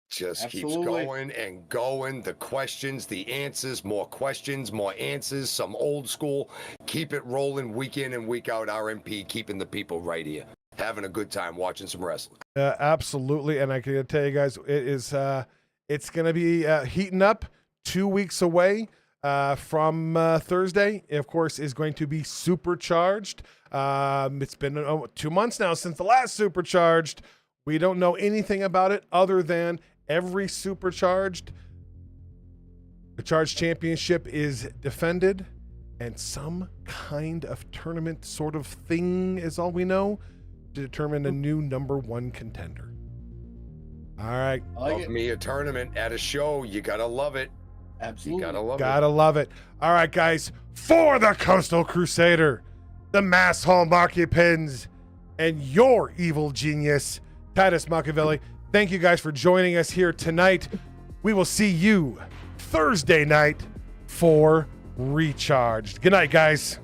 Speaker 3: Just
Speaker 2: Absolutely.
Speaker 3: keeps going and going. The questions, the answers, more questions, more answers, some old school. Keep it rolling week in and week out. RMP, keeping the people right here. Having a good time watching some wrestling.
Speaker 1: Absolutely. And I can tell you guys, it's going to be heating up 2 weeks away from Thursday. It, of course, is going to be Supercharged. It's been 2 months now since the last Supercharged. We don't know anything about it other than every Supercharged, the Charged Championship is defended, and some kind of tournament sort of thing is all we know to determine a new number 1 contender. All right.
Speaker 2: I like
Speaker 3: Love
Speaker 2: it.
Speaker 3: me a tournament at a show. You gotta love it.
Speaker 2: Absolutely.
Speaker 3: You gotta love
Speaker 1: Gotta love it. All right, guys, for the Coastal Crusader, the Mass Hall Market Pins, and your evil genius, Titus Machiavelli. Thank you guys for joining us here tonight. We will see you Thursday night for Recharged. Good night, guys.